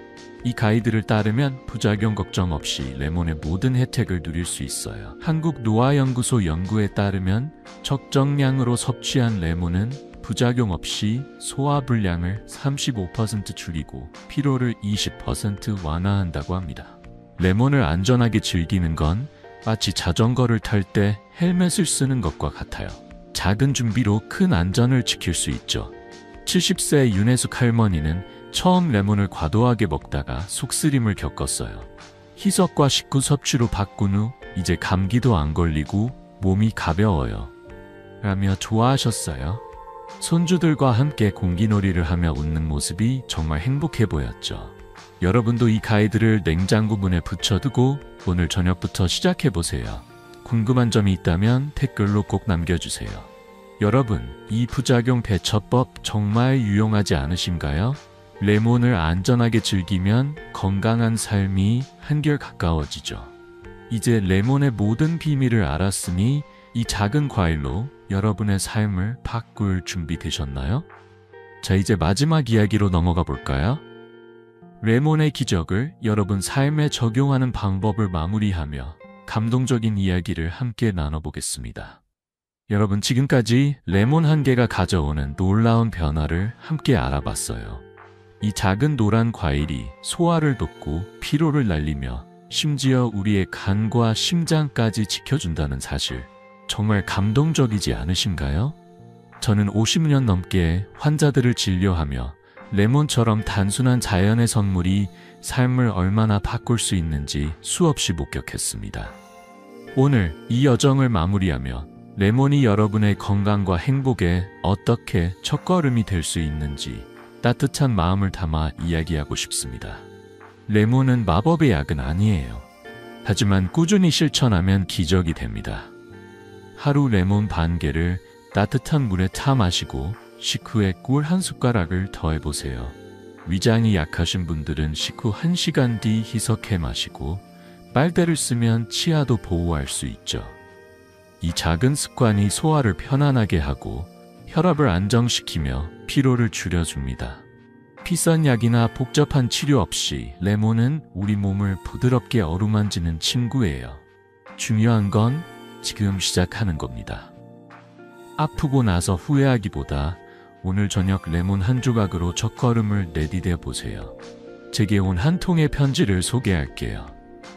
이 가이드를 따르면 부작용 걱정 없이 레몬의 모든 혜택을 누릴 수 있어요. 한국노화연구소 연구에 따르면 적정량으로 섭취한 레몬은 부작용 없이 소화불량을 35% 줄이고 피로를 20% 완화한다고 합니다. 레몬을 안전하게 즐기는 건 마치 자전거를 탈 때 헬멧을 쓰는 것과 같아요. 작은 준비로 큰 안전을 지킬 수 있죠. 70세 윤혜숙 할머니는 처음 레몬을 과도하게 먹다가 속쓰림을 겪었어요. 희석과 식후 섭취로 바꾼 후 이제 감기도 안 걸리고 몸이 가벼워요 라며 좋아하셨어요. 손주들과 함께 공기놀이를 하며 웃는 모습이 정말 행복해 보였죠. 여러분도 이 가이드를 냉장고 문에 붙여두고 오늘 저녁부터 시작해보세요. 궁금한 점이 있다면 댓글로 꼭 남겨주세요. 여러분, 이 부작용 대처법 정말 유용하지 않으신가요? 레몬을 안전하게 즐기면 건강한 삶이 한결 가까워지죠. 이제 레몬의 모든 비밀을 알았으니 이 작은 과일로 여러분의 삶을 바꿀 준비 되셨나요? 자, 이제 마지막 이야기로 넘어가 볼까요? 레몬의 기적을 여러분 삶에 적용하는 방법을 마무리하며 감동적인 이야기를 함께 나눠보겠습니다. 여러분, 지금까지 레몬 한 개가 가져오는 놀라운 변화를 함께 알아봤어요. 이 작은 노란 과일이 소화를 돕고 피로를 날리며 심지어 우리의 간과 심장까지 지켜준다는 사실, 정말 감동적이지 않으신가요? 저는 50년 넘게 환자들을 진료하며 레몬처럼 단순한 자연의 선물이 삶을 얼마나 바꿀 수 있는지 수없이 목격했습니다. 오늘 이 여정을 마무리하며 레몬이 여러분의 건강과 행복에 어떻게 첫걸음이 될 수 있는지 따뜻한 마음을 담아 이야기하고 싶습니다. 레몬은 마법의 약은 아니에요. 하지만 꾸준히 실천하면 기적이 됩니다. 하루 레몬 반 개를 따뜻한 물에 타 마시고 식후에 꿀 한 숟가락을 더해보세요. 위장이 약하신 분들은 식후 1시간 뒤 희석해 마시고 빨대를 쓰면 치아도 보호할 수 있죠. 이 작은 습관이 소화를 편안하게 하고 혈압을 안정시키며 피로를 줄여줍니다. 비싼 약이나 복잡한 치료 없이 레몬은 우리 몸을 부드럽게 어루만지는 친구예요. 중요한 건 지금 시작하는 겁니다. 아프고 나서 후회하기보다 오늘 저녁 레몬 한 조각으로 첫걸음을 내디뎌 보세요. 제게 온 한 통의 편지를 소개할게요.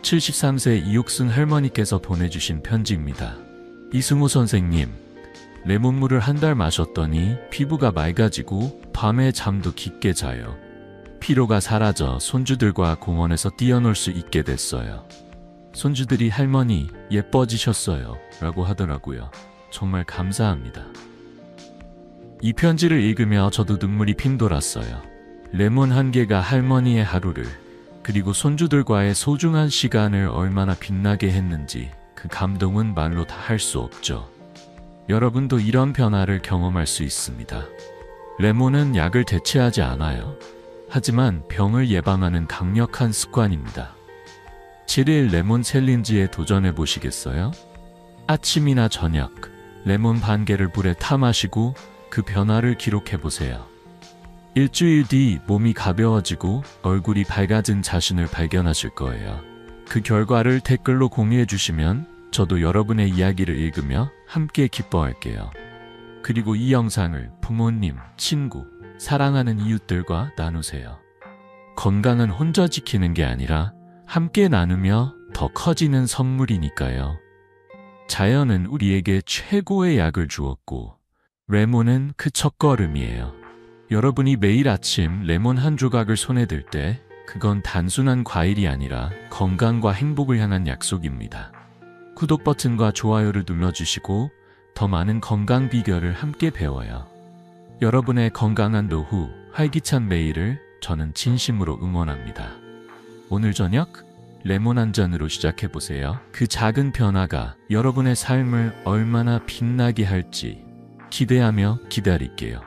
73세 이옥순 할머니께서 보내주신 편지입니다. 이승우 선생님, 레몬물을 한 달 마셨더니 피부가 맑아지고 밤에 잠도 깊게 자요. 피로가 사라져 손주들과 공원에서 뛰어놀 수 있게 됐어요. 손주들이 할머니 예뻐지셨어요 라고 하더라고요. 정말 감사합니다. 이 편지를 읽으며 저도 눈물이 핑 돌았어요. 레몬 한 개가 할머니의 하루를, 그리고 손주들과의 소중한 시간을 얼마나 빛나게 했는지 그 감동은 말로 다 할 수 없죠. 여러분도 이런 변화를 경험할 수 있습니다. 레몬은 약을 대체하지 않아요. 하지만 병을 예방하는 강력한 습관입니다. 7일 레몬 챌린지에 도전해 보시겠어요? 아침이나 저녁, 레몬 반 개를 물에 타 마시고 그 변화를 기록해 보세요. 일주일 뒤 몸이 가벼워지고 얼굴이 밝아진 자신을 발견하실 거예요. 그 결과를 댓글로 공유해 주시면 저도 여러분의 이야기를 읽으며 함께 기뻐할게요. 그리고 이 영상을 부모님, 친구, 사랑하는 이웃들과 나누세요. 건강은 혼자 지키는 게 아니라 함께 나누며 더 커지는 선물이니까요. 자연은 우리에게 최고의 약을 주었고 레몬은 그 첫걸음이에요. 여러분이 매일 아침 레몬 한 조각을 손에 들 때 그건 단순한 과일이 아니라 건강과 행복을 향한 약속입니다. 구독 버튼과 좋아요를 눌러주시고 더 많은 건강 비결을 함께 배워요. 여러분의 건강한 노후, 활기찬 매일을 저는 진심으로 응원합니다. 오늘 저녁 레몬 한 잔으로 시작해보세요. 그 작은 변화가 여러분의 삶을 얼마나 빛나게 할지 기대하며 기다릴게요.